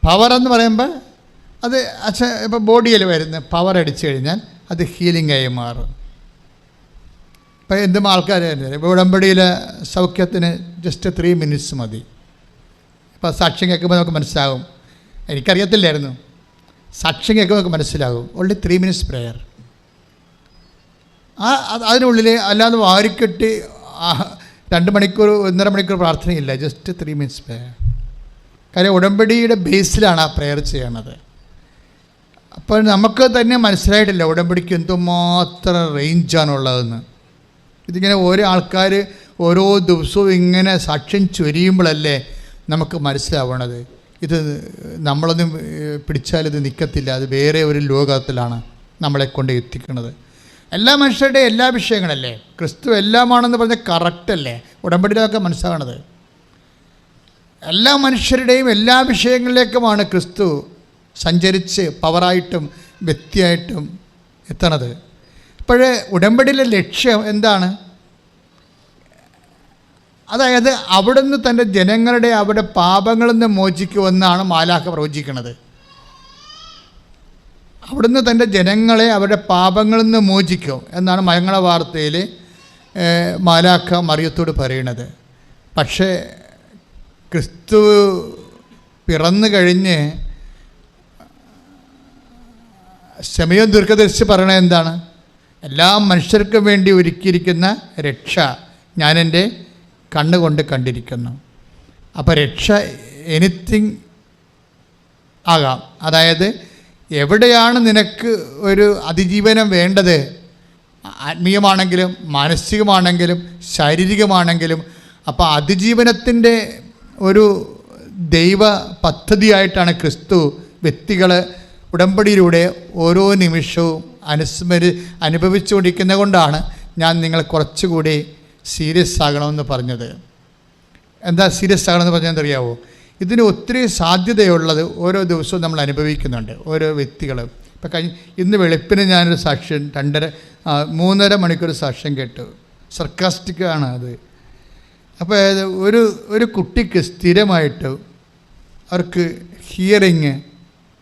പവർ എന്ന് പറയുമ്പോൾ അത് ഇപ്പോൾ ബോഡിയിൽ വരുന്ന പവർ അടിച്ചു കഴിഞ്ഞാൽ അത് ഹീലിംഗായി മാറും. ഇപ്പം എന്തും ആൾക്കാർ ഇപ്പോൾ ഉടമ്പടിയിലെ സൗഖ്യത്തിന് ജസ്റ്റ് 3 minutes മതി. ഇപ്പോൾ സാക്ഷ്യം കേൾക്കുമ്പോൾ നമുക്ക് മനസ്സിലാകും. എനിക്കറിയത്തില്ലായിരുന്നു. സാക്ഷ്യം കേൾക്കുമ്പോൾ നമുക്ക് മനസ്സിലാകും. Only 3 minutes prayer. അതിനുള്ളിൽ അല്ലാതെ വാരിക്കെട്ടി 2 മണിക്കൂർ 1.5 മണിക്കൂർ പ്രാർത്ഥനയില്ല. Just 3 minutes prayer. കാര്യം ഉടമ്പടിയുടെ ബേസിലാണ് ആ പ്രെയർ ചെയ്യണത്. അപ്പോൾ നമുക്ക് തന്നെ മനസ്സിലായിട്ടില്ല ഉടമ്പടിക്ക് എന്തുമാത്രം റേഞ്ചാണുള്ളതെന്ന്. ഇതിങ്ങനെ ഓരോ ആൾക്കാർ ഓരോ ദിവസവും ഇങ്ങനെ സാക്ഷ്യം ചൊരിയുമ്പോഴല്ലേ നമുക്ക് മനസ്സിലാവണത്. ഇത് നമ്മളൊന്നും പിടിച്ചാലിത് നിൽക്കത്തില്ല, അത് വേറെ ഒരു ലോകത്തിലാണ് നമ്മളെ കൊണ്ട് എത്തിക്കുന്നത്. എല്ലാ മനുഷ്യരുടെയും എല്ലാ വിഷയങ്ങളല്ലേ, ക്രിസ്തു എല്ലാമാണെന്ന് പറഞ്ഞാൽ കറക്റ്റല്ലേ ഉടമ്പടിയിലൊക്കെ മനസ്സിലാകണത്. എല്ലാ മനുഷ്യരുടെയും എല്ലാ വിഷയങ്ങളിലേക്കുമാണ് ക്രിസ്തു സഞ്ചരിച്ച് പവറായിട്ടും വ്യക്തിയായിട്ടും എത്തണത്. അപ്പോഴേ ഉടമ്പടിയിലെ ലക്ഷ്യം എന്താണ്? അതായത് അവിടുന്ന് തൻ്റെ ജനങ്ങളുടെ അവരുടെ പാപങ്ങളിൽ നിന്ന് മോചിക്കുമെന്നാണ് മാലാഖ പ്രവചിക്കുന്നത്. അവിടുന്ന് തൻ്റെ ജനങ്ങളെ അവരുടെ പാപങ്ങളിൽ നിന്ന് മോചിക്കും എന്നാണ് മംഗളവാർത്തയിൽ മാലാഖ മറിയത്തോട് പറയണത്. പക്ഷേ ക്രിസ്തു പിറന്നു കഴിഞ്ഞ് ശമയം ദീർഘദർശി പറയണത് എന്താണ്? എല്ലാ മനുഷ്യർക്കും വേണ്ടി ഒരുക്കിയിരിക്കുന്ന രക്ഷ ഞാൻ എൻ്റെ കണ്ണുകൊണ്ട് കണ്ടിരിക്കുന്നു. അപ്പോൾ രക്ഷ എനിത്തിങ് ആകാം. അതായത് എവിടെയാണ് നിനക്ക് ഒരു അതിജീവനം വേണ്ടത്, ആത്മീയമാണെങ്കിലും മാനസികമാണെങ്കിലും ശാരീരികമാണെങ്കിലും, അപ്പോൾ അതിജീവനത്തിൻ്റെ ഒരു ദൈവ പദ്ധതിയായിട്ടാണ് ക്രിസ്തു വ്യക്തികൾ ഉടമ്പടിയിലൂടെ ഓരോ നിമിഷവും അനുഭവിച്ചുകൊണ്ടിരിക്കുന്നത് കൊണ്ടാണ് ഞാൻ നിങ്ങൾ കുറച്ചുകൂടി സീരിയസ് ആകണമെന്ന് പറഞ്ഞത്. എന്താ സീരിയസ് ആകണമെന്ന് പറഞ്ഞതെന്നറിയാവോ? ഇതിന് ഒത്തിരി സാധ്യതയുള്ളത് ഓരോ ദിവസവും നമ്മൾ അനുഭവിക്കുന്നുണ്ട് ഓരോ വ്യക്തികൾ. ഇപ്പം ഇന്ന് വെളുപ്പിന് ഞാനൊരു സാക്ഷ്യം 3.5 മണിക്കൂർ സാക്ഷ്യം കേട്ടു. സർക്കാസ്റ്റിക്കാണ് അത്. അപ്പോൾ ഒരു കുട്ടിക്ക് സ്ഥിരമായിട്ട് അവർക്ക് ഹിയറിങ്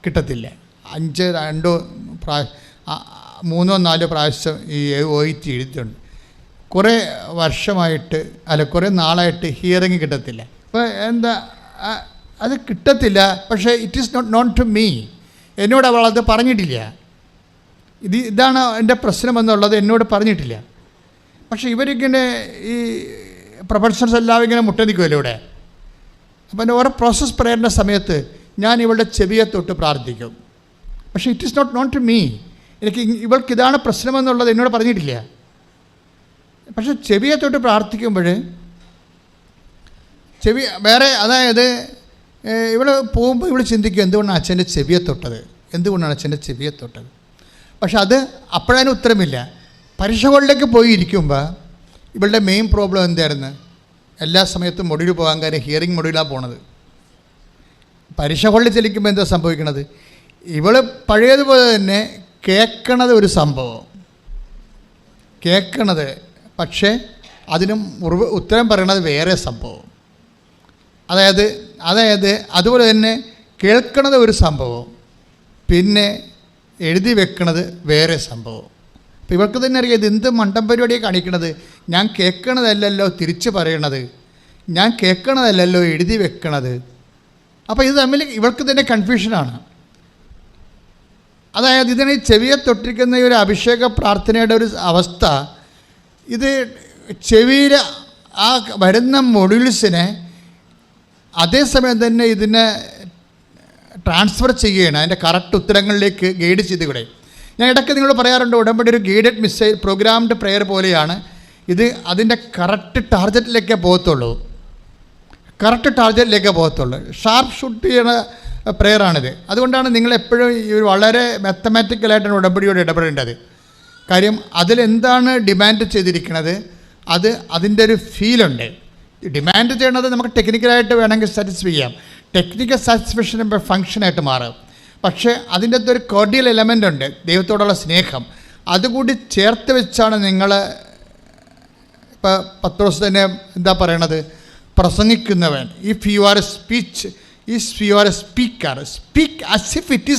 കിട്ടത്തില്ല. 3-4 പ്രാവശ്യം ഈ OIT എഴുതിയിട്ടുണ്ട്. കുറേ വർഷമായിട്ട് കുറേ നാളായിട്ട് ഹിയറിങ് കിട്ടത്തില്ല. അപ്പോൾ എന്താ അത് കിട്ടത്തില്ല. പക്ഷേ it is not to me. എന്നോട് അവൾ അത് പറഞ്ഞിട്ടില്ല. ഇതാണ് എൻ്റെ പ്രശ്നമെന്നുള്ളത് എന്നോട് പറഞ്ഞിട്ടില്ല. പക്ഷേ ഇവരിങ്ങനെ ഈ പ്രൊഫഷണൽസ് എല്ലാം ഇങ്ങനെ മുട്ടനിൽക്കുമല്ലോ ഇവിടെ. അപ്പം ഓരോ പ്രോസസ് പ്രേയറിൻ്റെ സമയത്ത് ഞാൻ ഇവളുടെ ചെവിയെ തൊട്ട് പ്രാർത്ഥിക്കും. പക്ഷേ it is not to me. ഇവൾക്ക് ഇതാണ് പ്രശ്നമെന്നുള്ളത് എന്നോട് പറഞ്ഞിട്ടില്ല. പക്ഷെ ചെവിയെ തൊട്ട് പ്രാർത്ഥിക്കുമ്പോൾ ചെവി വേറെ, അതായത് ഇവൾ പോകുമ്പോൾ ഇവൾ ചിന്തിക്കും എന്തുകൊണ്ടാണ് അച്ഛൻ്റെ ചെവിയെ തൊട്ടത്. പക്ഷെ അത് അപ്പോഴതിന് ഉത്തരമില്ല. പരീക്ഷ ഹോളിലേക്ക് പോയി ഇരിക്കുമ്പോൾ ഇവളുടെ മെയിൻ പ്രോബ്ലം എന്തായിരുന്നു? എല്ലാ സമയത്തും മൊഡ്യൂൾ പോകാൻ കാര്യം ഹിയറിംഗ് മൊഡ്യൂളാണ് പോണത്. പരീക്ഷ ഹോളിൽ ചെല്ലിക്കുമ്പോൾ എന്താ സംഭവിക്കണത്? ഇവൾ പഴയതുപോലെ തന്നെ കേൾക്കണത് ഒരു സംഭവം, പക്ഷേ അതിനും ഉത്തരം പറയണത് വേറെ സംഭവം. അതായത് അതുപോലെ തന്നെ കേൾക്കണത് ഒരു സംഭവം, പിന്നെ എഴുതി വെക്കണത് വേറെ സംഭവം. അപ്പോൾ ഇവൾക്ക് തന്നെ അറിയാം ഇത് എന്ത് മണ്ടം പരിപാടിയാണ് കാണിക്കണത്. ഞാൻ കേൾക്കണതല്ലല്ലോ തിരിച്ച് പറയണത്, ഞാൻ കേൾക്കണതല്ലല്ലോ എഴുതി വെക്കണത്. അപ്പോൾ ഇത് തമ്മിൽ ഇവൾക്ക് തന്നെ കൺഫ്യൂഷനാണ്. അതായത് ഇതിന് ചെവിയെ തൊട്ടിരിക്കുന്ന ഒരു അഭിഷേക പ്രാർത്ഥനയുടെ ഒരു അവസ്ഥ, ഇത് ചെവിയിൽ ആ വരുന്ന മൊഡ്യൂൾസിനെ അതേസമയം തന്നെ ഇതിനെ ട്രാൻസ്ഫർ ചെയ്യുകയാണ് അതിൻ്റെ കറക്റ്റ് ഉത്തരങ്ങളിലേക്ക് ഗൈഡ് ചെയ്തുകൂടെ. ഞാൻ ഇടയ്ക്ക് നിങ്ങളോട് പറയാറുണ്ട്, ഉടമ്പടി ഒരു ഗൈഡഡ് മിസൈൽ പ്രോഗ്രാംഡ് പ്രെയർ പോലെയാണ്. ഇത് അതിൻ്റെ കറക്റ്റ് ടാർഗറ്റിലേക്കേ പോകത്തുള്ളൂ. ഷാർപ്പ് ഷൂട്ട് ചെയ്യുന്ന പ്രെയറാണിത്. അതുകൊണ്ടാണ് നിങ്ങളെപ്പോഴും ഈ വളരെ മാത്തമാറ്റിക്കലായിട്ടാണ് ഉടമ്പടിയോട് ഇടപെടേണ്ടത്. കാര്യം അതിലെന്താണ് ഡിമാൻഡ് ചെയ്തിരിക്കുന്നത്, അതിൻ്റെ ഒരു ഫീലുണ്ട്. ഡിമാൻഡ് ചെയ്യണത് നമുക്ക് ടെക്നിക്കലായിട്ട് വേണമെങ്കിൽ സാറ്റിസ്ഫൈ ചെയ്യാം. ടെക്നിക്കൽ സാറ്റിസ്ഫാക്ഷൻ ഫങ്ഷനായിട്ട് മാറും. പക്ഷേ അതിൻ്റെ അകത്തൊരു കോർഡിയൽ എലമെൻ്റ് ഉണ്ട്, ദൈവത്തോടുള്ള സ്നേഹം. അതുകൂടി ചേർത്ത് വെച്ചാണ് നിങ്ങൾ ഇപ്പോൾ പത്രോസ് തന്നെ എന്താ പറയണത്, പ്രസംഗിക്കുന്നവൻ, if you are a speech is you are a speaker. Speak as if it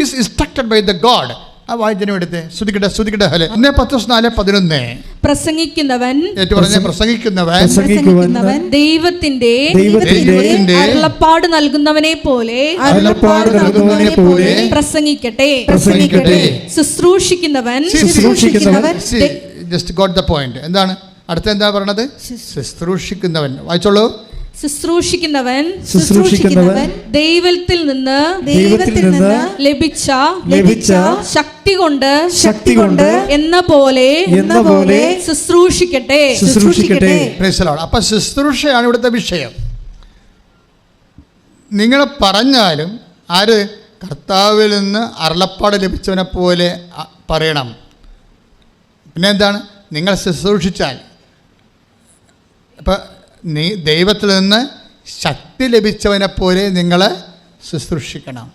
is instructed by the God. ആ വായിച്ചതിനും എടുത്ത് ശ്രുതിക്കട്ടെ. 1:4-11 പ്രസംഗിക്കുന്നവൻ ദൈവത്തിന്റെ അരുളപ്പാട് നൽകുന്നവനെ പോലെ പ്രസംഗിക്കട്ടെ. ശുശ്രൂഷിക്കുന്നവൻ ജസ്റ്റ് ഗോട്ട് ദ പോയിന്റ്. എന്താണ് അടുത്ത എന്താ പറയണത്? ശുശ്രൂഷിക്കുന്നവൻ. വായിച്ചോളൂ. ശുശ്രൂഷിക്കുന്നവൻ ദൈവത്തിൽ നിന്ന് ലഭിച്ച ശക്തി കൊണ്ട് എന്ന പോലെ ശുശ്രൂഷിക്കട്ടെ. അപ്പൊ ശുശ്രൂഷയാണ് ഇവിടുത്തെ വിഷയം. നിങ്ങൾ പറഞ്ഞാലും ആര്? കർത്താവിൽ നിന്ന് അരുളപ്പാട് ലഭിച്ചവനെ പോലെ പറയണം. പിന്നെ എന്താണ്? നിങ്ങൾ ശുശ്രൂഷിച്ചാൽ, ഇപ്പം നീ ദൈവത്തിൽ നിന്ന് ശക്തി ലഭിച്ചവനെ പോലെ നിങ്ങൾ ശുശ്രൂഷിക്കണം.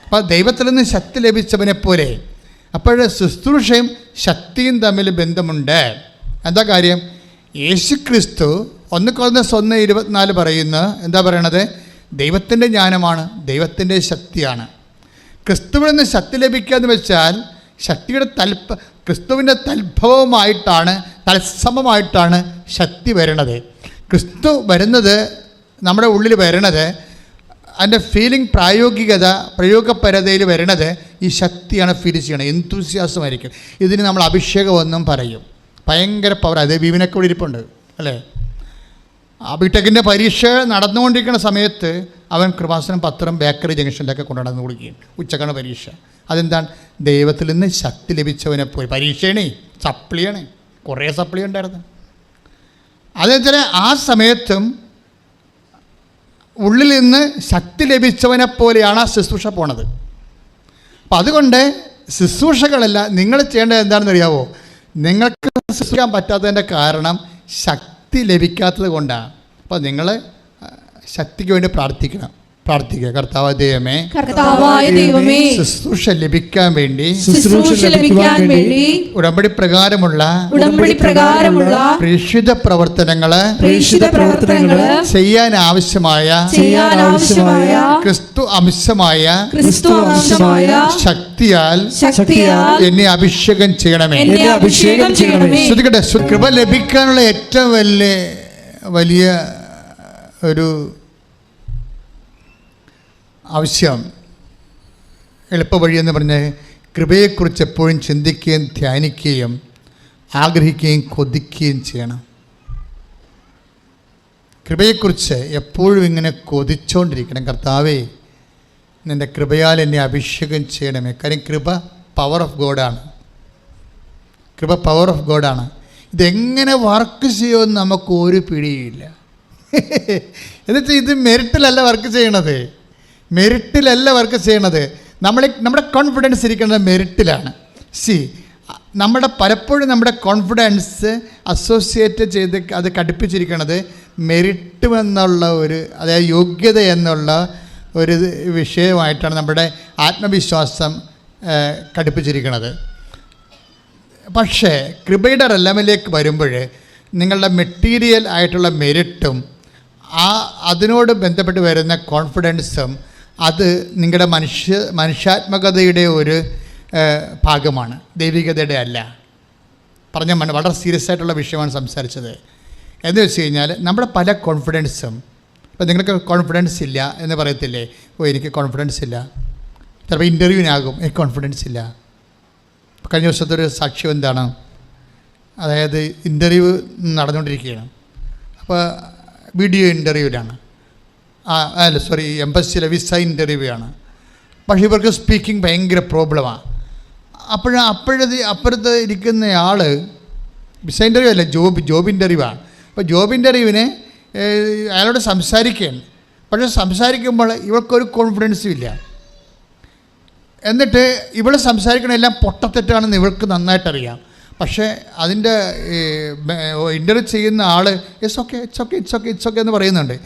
അപ്പോൾ ദൈവത്തിൽ നിന്ന് ശക്തി ലഭിച്ചവനെ പോലെ. അപ്പോൾ ശുശ്രൂഷയും ശക്തിയും തമ്മിൽ ബന്ധമുണ്ട്. എന്താ കാര്യം? യേശു ക്രിസ്തു 1 Corinthians 1:24 പറയുന്ന എന്താ പറയണത്? ദൈവത്തിൻ്റെ ജ്ഞാനമാണ്, ദൈവത്തിൻ്റെ ശക്തിയാണ്. ക്രിസ്തുവിൽ നിന്ന് ശക്തി ലഭിക്കുക എന്ന് വെച്ചാൽ ശക്തിയുടെ ക്രിസ്തുവിൻ്റെ തൽഭവമായിട്ടാണ്, തത്സമമായിട്ടാണ് ശക്തി വരുന്നത്. ക്രിസ്തു വരുന്നത്, നമ്മുടെ ഉള്ളിൽ വരണത്, അതിൻ്റെ ഫീലിംഗ് പ്രയോഗപരതയിൽ വരണത് ഈ ശക്തിയാണ് ഫീൽ ചെയ്യണം. എന്തൂസിയാസമായിരിക്കും. ഇതിന് നമ്മൾ അഭിഷേകമൊന്നും പറയും. ഭയങ്കര പവർ. അത് ബീവിനൊക്കെ ഇവിടെ ഇരിപ്പുണ്ട് അല്ലേ? ബിടെക്കിൻ്റെ പരീക്ഷ നടന്നുകൊണ്ടിരിക്കുന്ന സമയത്ത് അവൻ കൃപാസനം പത്രം ബേക്കറി ജംഗ്ഷനിലൊക്കെ കൊണ്ടുനടന്ന് കൊടുക്കുകയും ഉച്ചക്കാണ് പരീക്ഷ. അതെന്താണ്? ദൈവത്തിൽ നിന്ന് ശക്തി ലഭിച്ചവനെ പോയി. പരീക്ഷയാണ്, സപ്ലിയാണ്, കുറേ സപ്ലി ഉണ്ടായിരുന്നു. അതെന്നുവെച്ചാൽ ആ സമയത്തും ഉള്ളിൽ നിന്ന് ശക്തി ലഭിച്ചവനെ പോലെയാണ് ആ ശുശ്രൂഷ പോണത്. അപ്പം അതുകൊണ്ട് ശുശ്രൂഷകളല്ല, നിങ്ങൾ ചെയ്യേണ്ടത് എന്താണെന്ന് അറിയാവോ? നിങ്ങൾക്ക് ശുശ്രൂഷിക്കാൻ പറ്റാത്തതിൻ്റെ കാരണം ശക്തി ലഭിക്കാത്തത് കൊണ്ടാണ്. അപ്പോൾ നിങ്ങൾ ശക്തിക്ക് വേണ്ടി പ്രാർത്ഥിക്കുക. കർത്താവായ ദൈവമേ, ശുശ്രൂഷ ലഭിക്കാൻ വേണ്ടി ഉടമ്പടി പ്രകാരമുള്ള പ്രേക്ഷിത പ്രവർത്തനങ്ങള് ചെയ്യാൻ ആവശ്യമായ ക്രിസ്തു അംശമായ ശക്തിയാൽ എന്നെ അഭിഷേകം ചെയ്യണമേ. ശ്രദ്ധിക്കട്ടെ, കൃപ ലഭിക്കാനുള്ള ഏറ്റവും വലിയ ഒരു ആവശ്യം, എളുപ്പ വഴിയെന്ന് പറഞ്ഞാൽ കൃപയെക്കുറിച്ച് എപ്പോഴും ചിന്തിക്കുകയും ധ്യാനിക്കുകയും ആഗ്രഹിക്കുകയും കൊതിക്കുകയും ചെയ്യണം. കൃപയെക്കുറിച്ച് എപ്പോഴും ഇങ്ങനെ കൊതിച്ചുകൊണ്ടിരിക്കണം. കർത്താവേ, നിൻ്റെ കൃപയാൽ എന്നെ അഭിഷേകം ചെയ്യണമേ. കാര്യം കൃപ പവർ ഓഫ് ഗോഡാണ്. ഇതെങ്ങനെ വർക്ക് ചെയ്യുമെന്ന് നമുക്ക് ഒരു പിടിയില്ല. എന്നുവെച്ചാൽ ഇത് മെറിറ്റിലല്ല വർക്ക് ചെയ്യണത്. നമ്മുടെ കോൺഫിഡൻസ് ഇരിക്കുന്നത് മെറിറ്റിലാണ്. പലപ്പോഴും നമ്മുടെ കോൺഫിഡൻസ് അസോസിയേറ്റ് ചെയ്ത് അത് ഘടിപ്പിച്ചിരിക്കുന്നത് മെറിറ്റ് എന്നുള്ള അതായത് യോഗ്യത എന്നുള്ള ഒരു വിഷയമായിട്ടാണ് നമ്മുടെ ആത്മവിശ്വാസം ഘടിപ്പിച്ചിരിക്കുന്നത്. പക്ഷേ കൃപയുടെ റെലമിലേക്ക് വരുമ്പോൾ നിങ്ങളുടെ മെറ്റീരിയൽ ആയിട്ടുള്ള മെറിറ്റും അതിനോട് ബന്ധപ്പെട്ട് വരുന്ന കോൺഫിഡൻസും അത് നിങ്ങളുടെ മനുഷ്യാത്മകതയുടെ ഒരു ഭാഗമാണ്, ദൈവികതയുടെ അല്ല. വളരെ സീരിയസ് ആയിട്ടുള്ള വിഷയമാണ് സംസാരിച്ചത്. എന്ന് വെച്ച് കഴിഞ്ഞാൽ നമ്മുടെ പല കോൺഫിഡൻസും, ഇപ്പോൾ നിങ്ങൾക്ക് കോൺഫിഡൻസ് ഇല്ല എന്ന് പറയത്തില്ലേ? എനിക്ക് കോൺഫിഡൻസ് ഇല്ല. ചിലപ്പോൾ ഇൻ്റർവ്യൂവിനാകും എനിക്ക് കോൺഫിഡൻസ് ഇല്ല. കഴിഞ്ഞ ദിവസത്തെ ഒരു സാക്ഷ്യം എന്താണ്? അതായത് ഇൻ്റർവ്യൂ നടന്നുകൊണ്ടിരിക്കുകയാണ്. അപ്പോൾ വീഡിയോ ഇൻ്റർവ്യൂവിലാണ്, എംബസിയിലെ വിസ ഇൻ്റർവ്യൂ ആണ്. പക്ഷേ ഇവർക്ക് സ്പീക്കിംഗ് ഭയങ്കര പ്രോബ്ലമാണ്. അപ്പുറത്ത് ഇരിക്കുന്ന ആൾ വിസ ഇൻ്റർവ്യൂ അല്ല, ജോബ് ഇൻ്റർവ്യൂ ആണ്. അപ്പോൾ ജോബ് ഇൻ്റർവ്യൂവിന് അയാളോട് സംസാരിക്കുകയാണ്. പക്ഷേ സംസാരിക്കുമ്പോൾ ഇവൾക്കൊരു കോൺഫിഡൻസും ഇല്ല. എന്നിട്ട് ഇവൾ സംസാരിക്കണമെല്ലാം പൊട്ടത്തെറ്റാണെന്ന് ഇവൾക്ക് നന്നായിട്ടറിയാം. പക്ഷേ അതിൻ്റെ ഇൻ്റർവ്യൂ ചെയ്യുന്ന ആൾ ഇറ്റ്സ് ഓക്കെ എന്ന് പറയുന്നുണ്ട്.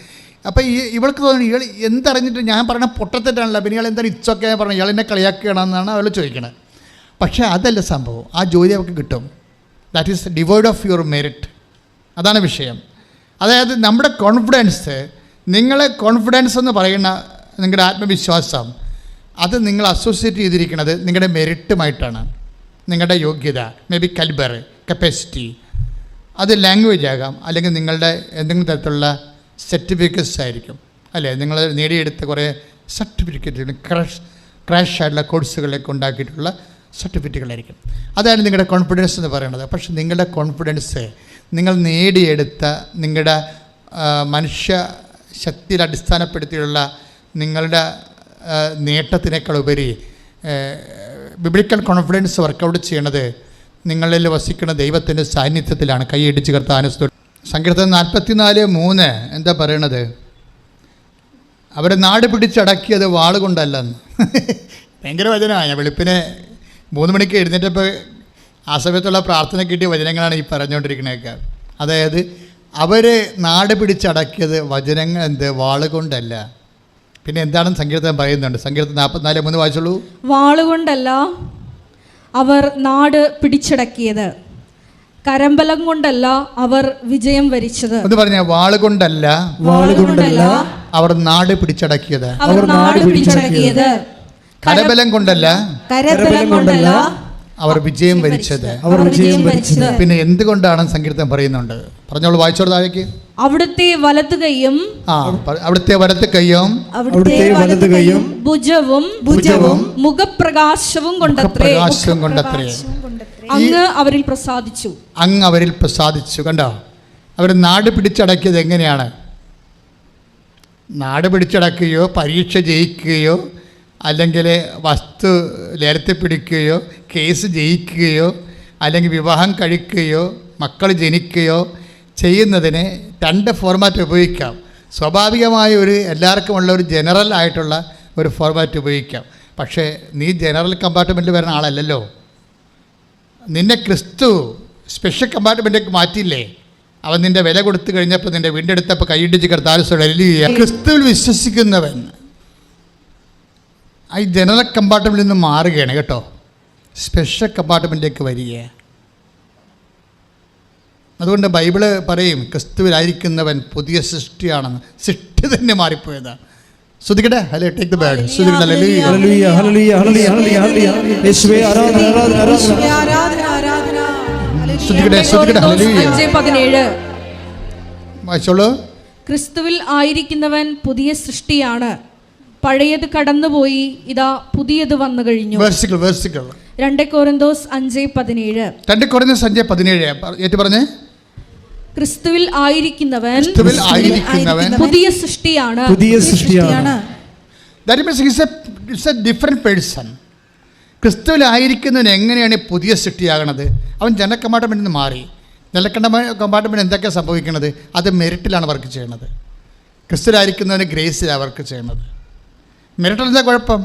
അപ്പോൾ ഇവൾക്ക് തോന്നുന്നു ഇയാൾ എന്തറിഞ്ഞിട്ട് ഞാൻ പറഞ്ഞ പൊട്ടത്തെറ്റാണല്ലോ, പിന്നെ ഇയാൾ എന്താണ് ഇറ്റ്സ് ഓക്കെ പറഞ്ഞു, ഇയാൾ എന്നെ കളിയാക്കുകയാണെന്നാണ് അവൾ ചോദിക്കണത്. പക്ഷേ അതല്ല സംഭവം. ആ ജോലി അവൾക്ക് കിട്ടും. That is devoid of your merit. അതാണ് വിഷയം. അതായത് നമ്മുടെ കോൺഫിഡൻസ് നിങ്ങളെ കോൺഫിഡൻസ് എന്ന് പറയുന്ന നിങ്ങളുടെ ആത്മവിശ്വാസം അത് നിങ്ങൾ അസോസിയേറ്റ് ചെയ്തിരിക്കുന്നത് നിങ്ങളുടെ മെറിറ്റുമായിട്ടാണ്. നിങ്ങളുടെ യോഗ്യത, മേ ബി കലിബർ, കപ്പാസിറ്റി, അത് ലാംഗ്വേജ് ആകാം, അല്ലെങ്കിൽ നിങ്ങളുടെ എന്തെങ്കിലും തരത്തിലുള്ള സർട്ടിഫിക്കറ്റ്സ് ആയിരിക്കും, അല്ലേ? നിങ്ങൾ നേടിയെടുത്ത കുറേ സർട്ടിഫിക്കറ്റുകൾ, ക്രാഷ് ആയിട്ടുള്ള കോഴ്സുകളിലേക്ക് ഉണ്ടാക്കിയിട്ടുള്ള സർട്ടിഫിക്കറ്റുകളായിരിക്കും. അതാണ് നിങ്ങളുടെ കോൺഫിഡൻസ് എന്ന് പറയുന്നത്. പക്ഷെ നിങ്ങളുടെ കോൺഫിഡൻസ് നിങ്ങൾ നേടിയെടുത്ത നിങ്ങളുടെ മനുഷ്യ ശക്തിയിൽ അടിസ്ഥാനപ്പെടുത്തിയുള്ള നിങ്ങളുടെ നേട്ടത്തിനേക്കാൾ ഉപരി ബിബ്ലിക്കൽ കോൺഫിഡൻസ് വർക്കൗട്ട് ചെയ്യണത് നിങ്ങളിൽ വസിക്കുന്ന ദൈവത്തിൻ്റെ സാന്നിധ്യത്തിലാണ്. കൈയടിച്ച് കർത്താനുസ്തു. സങ്കീർത്തനം 44:3 എന്താ പറയണത്? അവരെ നാട് പിടിച്ചടക്കിയത് വാളുകൊണ്ടല്ലെന്ന്. ഭയങ്കര വചനമാണ്. ഞാൻ വെളുപ്പിനെ 3 മണിക്ക് എഴുന്നേറ്റപ്പോൾ ആ സമയത്തുള്ള പ്രാർത്ഥന കിട്ടിയ വചനങ്ങളാണ് ഈ പറഞ്ഞുകൊണ്ടിരിക്കുന്നതൊക്കെ. അതായത് അവർ നാട് പിടിച്ചടക്കിയത് വാളുകൊണ്ടല്ല. പിന്നെ എന്താണെന്ന് സങ്കീർത്തനം പറയുന്നുണ്ട്. സങ്കീർത്തനം 44:3 വായിച്ചോളൂ. വാളുകൊണ്ടല്ല അവർ നാട് പിടിച്ചടക്കിയത്, കരമ്പലം കൊണ്ടല്ല അവർ വിജയം വരിച്ചത്. എന്ന് പറഞ്ഞ വാളുകൊണ്ടല്ല അവർ നാട് പിടിച്ചടക്കിയത്, കരബലം കൊണ്ടല്ല അവർ വിജയം വരിച്ചത്. പിന്നെ എന്തുകൊണ്ടാണ് സങ്കീർത്തനം പറയുന്നുണ്ട്? പറഞ്ഞോളൂ, വായിച്ചോളൂ താഴേക്ക്. അവിടുത്തെ വലത്ത് കൈയും ഭുജവും മുഖപ്രകാശവും കൊണ്ടത്രേ അങ്ങ് അവരിൽ പ്രസാദിച്ചു. കണ്ടോ? അവർ നാട് പിടിച്ചടക്കിയത് എങ്ങനെയാണ്? നാട് പിടിച്ചടക്കുകയോ പരീക്ഷ ജയിക്കുകയോ അല്ലെങ്കിൽ വസ്തു ലേലത്തിൽ പിടിക്കുകയോ കേസ് ജയിക്കുകയോ അല്ലെങ്കിൽ വിവാഹം കഴിക്കുകയോ മക്കൾ ജനിക്കുകയോ ചെയ്യുന്നതിന് 2 ഫോർമാറ്റ് ഉപയോഗിക്കാം. സ്വാഭാവികമായ എല്ലാവർക്കും ഉള്ള ഒരു ജനറൽ ആയിട്ടുള്ള ഒരു ഫോർമാറ്റ് ഉപയോഗിക്കാം. പക്ഷേ നീ ജനറൽ കമ്പാർട്ട്മെൻറ്റിൽ വരുന്ന ആളല്ലല്ലോ. നിന്നെ ക്രിസ്തു സ്പെഷ്യൽ കമ്പാർട്ട്മെൻറ്റിലേക്ക് മാറ്റിയില്ലേ? അവൻ നിൻ്റെ വില കൊടുത്തു കഴിഞ്ഞപ്പോൾ നിൻ്റെ വീണ്ടെടുത്തപ്പോൾ കൈയിടിച്ച് കർത്താവ് ക്രിസ്തുവിൽ വിശ്വസിക്കുന്നവൻ ഈ ജനറൽ കമ്പാർട്ട്മെൻറ്റിൽ നിന്ന് മാറുകയാണ് കേട്ടോ. സ്പെഷ്യൽ കമ്പാർട്ട്മെൻറ്റിലേക്ക് വരിക. അതുകൊണ്ട് ബൈബിള് പറയും ക്രിസ്തുവിലായിരിക്കുന്നവൻ പുതിയ സൃഷ്ടിയാണെന്ന്. സൃഷ്ടി തന്നെ മാറിപ്പോയതാണ്. ശ്രദ്ധിക്കട്ടെ. Hello, take the bird. ശ്രദ്ധിക്കട്ടെ. ഹല്ലേലൂയ, ഹല്ലേലൂയ, ഹല്ലേലൂയ, ഹല്ലേലൂയ, യേശുവേ ആരാധന, ആരാധന, ആരാധന. ശ്രദ്ധിക്കട്ടെ, ശ്രദ്ധിക്കട്ടെ. ഹല്ലേലൂയ. 5:17 വായിച്ചോളൂ. ക്രിസ്തുവിൽ ആയിരിക്കുന്നവൻ പുതിയ സൃഷ്ടിയാണ്, പഴയത് കടന്നുപോയി, ഇതാ പുതിയത് വന്നു കഴിഞ്ഞു. 2 കൊരിന്തോസ് 5:17 ഏറ്റു പറഞ്ഞേ. ക്രിസ്തുവിൽ ആയിരിക്കുന്നവൻ പുതിയ സൃഷ്ടിയാണ്. ക്രിസ്തുവിലായിരിക്കുന്നവൻ എങ്ങനെയാണ് പുതിയ സൃഷ്ടിയാകണത്? അവൻ ജനറൽ കമ്പാർട്ട്മെൻറ്റിൽ നിന്ന് മാറി. ജനറൽ കമ്പാർട്ട്മെൻറ്റ് എന്തൊക്കെയാണ് സംഭവിക്കുന്നത്? അത് മെറിറ്റിലാണ് വർക്ക് ചെയ്യണത്. ക്രിസ്തുവിലായിരിക്കുന്നവന് ഗ്രേസിലാണ് വർക്ക് ചെയ്യണത്. മെറിറ്റിൽ എന്താ കുഴപ്പം?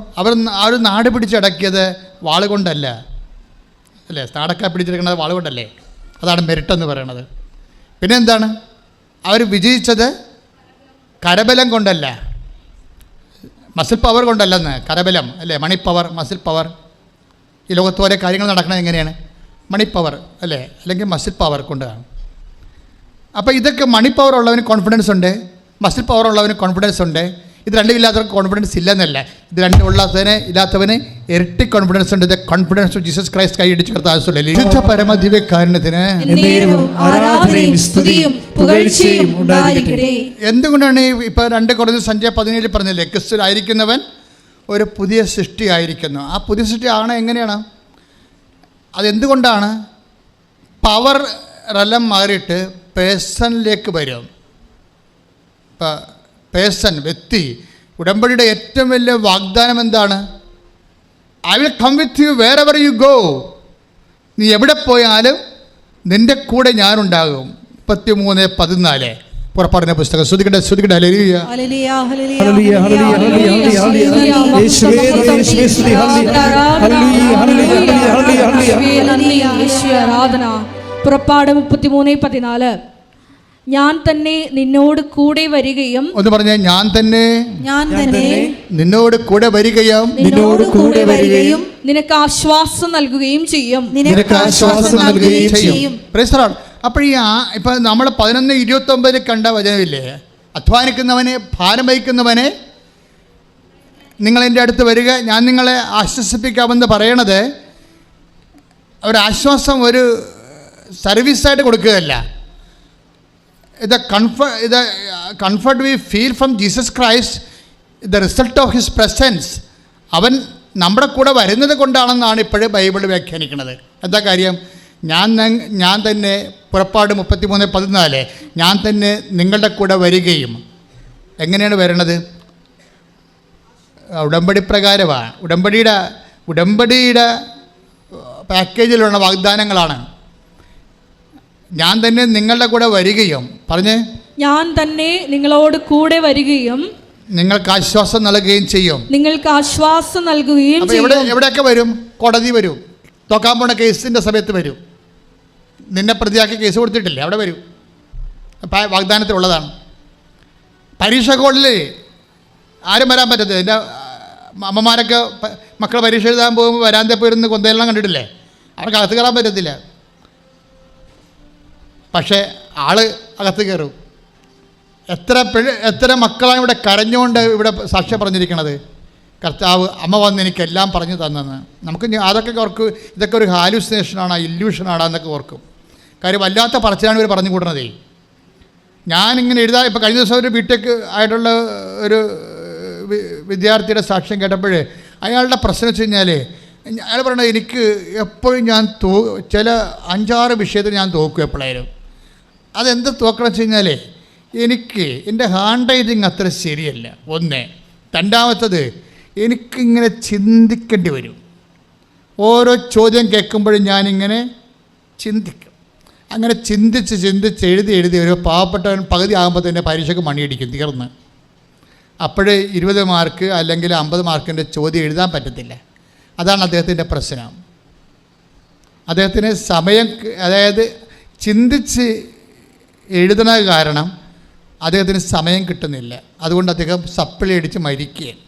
അവർ നാട് പിടിച്ചടക്കിയത് വാളുകൊണ്ടല്ല, അല്ലേ? നാടൊക്കെ പിടിച്ചെടുക്കുന്നത് വാളുകൊണ്ടല്ലേ? അതാണ് മെറിറ്റ് എന്ന് പറയണത്. പിന്നെ എന്താണ്? അവർ വിജയിച്ചത് കരബലം കൊണ്ടല്ല, മസിൽ പവർ കൊണ്ടല്ലെന്ന്. കരബലം അല്ലേ? Money power, muscle power. ഈ ലോകത്ത് ഓരോ കാര്യങ്ങൾ നടക്കുന്നത് എങ്ങനെയാണ്? മണി പവർ അല്ലേ? അല്ലെങ്കിൽ മസിൽ പവർ കൊണ്ടാണ്. അപ്പോൾ ഇതൊക്കെ മണി പവർ ഉള്ളവന് കോൺഫിഡൻസ് ഉണ്ട്, മസിൽ പവർ ഉള്ളവന് കോൺഫിഡൻസ് ഉണ്ട്. ഇത് രണ്ടും ഇല്ലാത്തവർക്ക് കോൺഫിഡൻസ് ഇല്ലെന്നല്ല. ഇത് രണ്ടും ഇല്ലാത്തവന് ഇരട്ടി കോൺഫിഡൻസ് ഉണ്ട്. കോൺഫിഡൻസ് ഓഫ് ജീസസ് ക്രൈസ്റ്റ് കൈയടിച്ച് കർത്താവ് പരമദിവ്യകാരുണ്യത്തിന് എന്തുകൊണ്ടാണ് ഇപ്പൊ 2 കൊരിന്തോസ് 5:17 പറഞ്ഞില്ലേ? ക്രിസ്തുവിലായിരിക്കുന്നവൻ ഒരു പുതിയ സൃഷ്ടി ആയിരിക്കുന്നു. ആ പുതിയ സൃഷ്ടി ആണ് എങ്ങനെയാണ്? അതെന്തുകൊണ്ടാണ്? പവർ റലം മാറിയിട്ട് പേഴ്സണിലേക്ക് വരും. ഇപ്പം പേഴ്സൺ, വ്യക്തി. ഉടമ്പടിയുടെ ഏറ്റവും വലിയ വാഗ്ദാനം എന്താണ്? I will come with you wherever you go. നീ എവിടെ പോയാലും നിൻ്റെ കൂടെ ഞാനുണ്ടാകും. 33:14 പുറപ്പാടിന്റെ പുസ്തകം. ശ്രദ്ധിക്കട്ടെ, ശ്രദ്ധിക്കട്ടെ. ഹല്ലേലൂയ, ഹല്ലേലൂയ, ഹല്ലേലൂയ, ഹല്ലേലൂയ, ഹല്ലേലൂയ, യേശുവേ, യേശുവേ സ്തുതി. ഹല്ലേലൂയ, ഹല്ലേലൂയ, ഹല്ലേലൂയ, യേശുവേ ആരാധന. പുറപ്പാട് 33:14 ഞാൻ തന്നെ നിന്നോട് കൂടെ വരികയും. ഒന്ന് പറഞ്ഞേ, ഞാൻ തന്നെ നിന്നോട് കൂടെ വരികയും നിനക്ക് ആശ്വാസം നൽകുകയും ചെയ്യും. അപ്പോൾ ഈ ഇപ്പം നമ്മൾ 11:29 കണ്ട വചനമില്ലേ? അധ്വാനിക്കുന്നവനെ, ഭാരം വഹിക്കുന്നവനെ, നിങ്ങളെൻ്റെ അടുത്ത് വരിക, ഞാൻ നിങ്ങളെ ആശ്വസിപ്പിക്കാമെന്ന് പറയണത് ഒരാശ്വാസം ഒരു സർവീസായിട്ട് കൊടുക്കുകയല്ല. ഇത് comfort we feel from Jesus Christ, the result of his presence. അവൻ നമ്മുടെ കൂടെ വരുന്നത് കൊണ്ടാണെന്നാണ് ഇപ്പോഴും ബൈബിൾ വ്യാഖ്യാനിക്കുന്നത്. എന്താ കാര്യം? ഞാൻ തന്നെ, പുറപ്പാട് 33:14, ഞാൻ തന്നെ നിങ്ങളുടെ കൂടെ വരികയും. എങ്ങനെയാണ് വരണത്? ഉടമ്പടി പ്രകാരമാണ്. ഉടമ്പടിയുടെ പാക്കേജിലുള്ള വാഗ്ദാനങ്ങളാണ്. ഞാൻ തന്നെ നിങ്ങളുടെ കൂടെ വരികയും, പറഞ്ഞേ, ഞാൻ തന്നെ നിങ്ങളോട് കൂടെ വരികയും നിങ്ങൾക്ക് ആശ്വാസം നൽകുകയും ചെയ്യും. നിങ്ങൾക്ക് ആശ്വാസം നൽകുകയും ചെയ്യും. എവിടെയൊക്കെ വരും? കോടതി വരും, തോക്കാൻ പോണ കേസിൻ്റെ സമയത്ത് വരും. നിന്നെ പ്രതിയാക്കി കേസ് കൊടുത്തിട്ടില്ലേ, അവിടെ വരും. വാഗ്ദാനത്തിലുള്ളതാണ്. പരീക്ഷ ഹോളിൽ ആരും വരാൻ പറ്റത്തില്ല. എൻ്റെ അമ്മമാരൊക്കെ മക്കൾ പരീക്ഷ എഴുതാൻ പോകുമ്പോൾ വരാതെ പോയിരുന്ന് കൊന്തയെല്ലാം കണ്ടിട്ടില്ലേ? അവർക്ക് അകത്ത് കയറാൻ പറ്റത്തില്ല. പക്ഷേ ആള് അകത്ത് കയറും. എത്ര മക്കളാണ് ഇവിടെ കരഞ്ഞുകൊണ്ട് ഇവിടെ സാക്ഷ്യം പറഞ്ഞിരിക്കണത്? കർത്താവ്, അമ്മ വന്ന് എനിക്കെല്ലാം പറഞ്ഞു തന്നെന്ന്. നമുക്ക് അതൊക്കെ ഓർക്കും, ഇതൊക്കെ ഒരു ഹാലുസിനേഷനാണ്, ഇല്യൂഷനാണ് എന്നൊക്കെ ഓർക്കും. കാര്യം വല്ലാത്ത പറച്ചിലാണ് ഇവർ പറഞ്ഞു കൂട്ടണതേ. ഞാനിങ്ങനെ എഴുതാൻ, ഇപ്പോൾ കഴിഞ്ഞ ദിവസം ഒരു ബിടെക് ആയിട്ടുള്ള ഒരു വിദ്യാർത്ഥിയുടെ സാക്ഷ്യം കേട്ടപ്പോൾ അയാളുടെ പ്രശ്നം വെച്ച് കഴിഞ്ഞാൽ, അയാൾ പറയണത്, എനിക്ക് എപ്പോഴും ഞാൻ ചില 5-6 വിഷയത്തിൽ ഞാൻ തോക്കും എപ്പോഴായാലും. അതെന്ത് തോക്കണം വെച്ച് കഴിഞ്ഞാൽ, എനിക്ക് എൻ്റെ ഹാൻഡ് റൈറ്റിങ് അത്ര ശരിയല്ല, ഒന്ന്. രണ്ടാമത്തത്, എനിക്കിങ്ങനെ ചിന്തിക്കേണ്ടി വരും. ഓരോ ചോദ്യം കേൾക്കുമ്പോഴും ഞാനിങ്ങനെ ചിന്തിക്കും. അങ്ങനെ ചിന്തിച്ച് എഴുതി ഒരു പാവപ്പെട്ടവൻ പകുതി ആകുമ്പോൾ തന്നെ പരീക്ഷയ്ക്ക് മണിയടിക്കും, തീർന്ന്. അപ്പോഴേ 20 മാർക്ക് അല്ലെങ്കിൽ 50 മാർക്കിൻ്റെ ചോദ്യം എഴുതാൻ പറ്റത്തില്ല. അതാണ് അദ്ദേഹത്തിൻ്റെ പ്രശ്നം. അദ്ദേഹത്തിന് സമയം, അതായത് ചിന്തിച്ച് എഴുതണ കാരണം അദ്ദേഹത്തിന് സമയം കിട്ടുന്നില്ല. അതുകൊണ്ട് അദ്ദേഹം സപ്ലി അടിച്ച് മരിക്കുകയാണ്.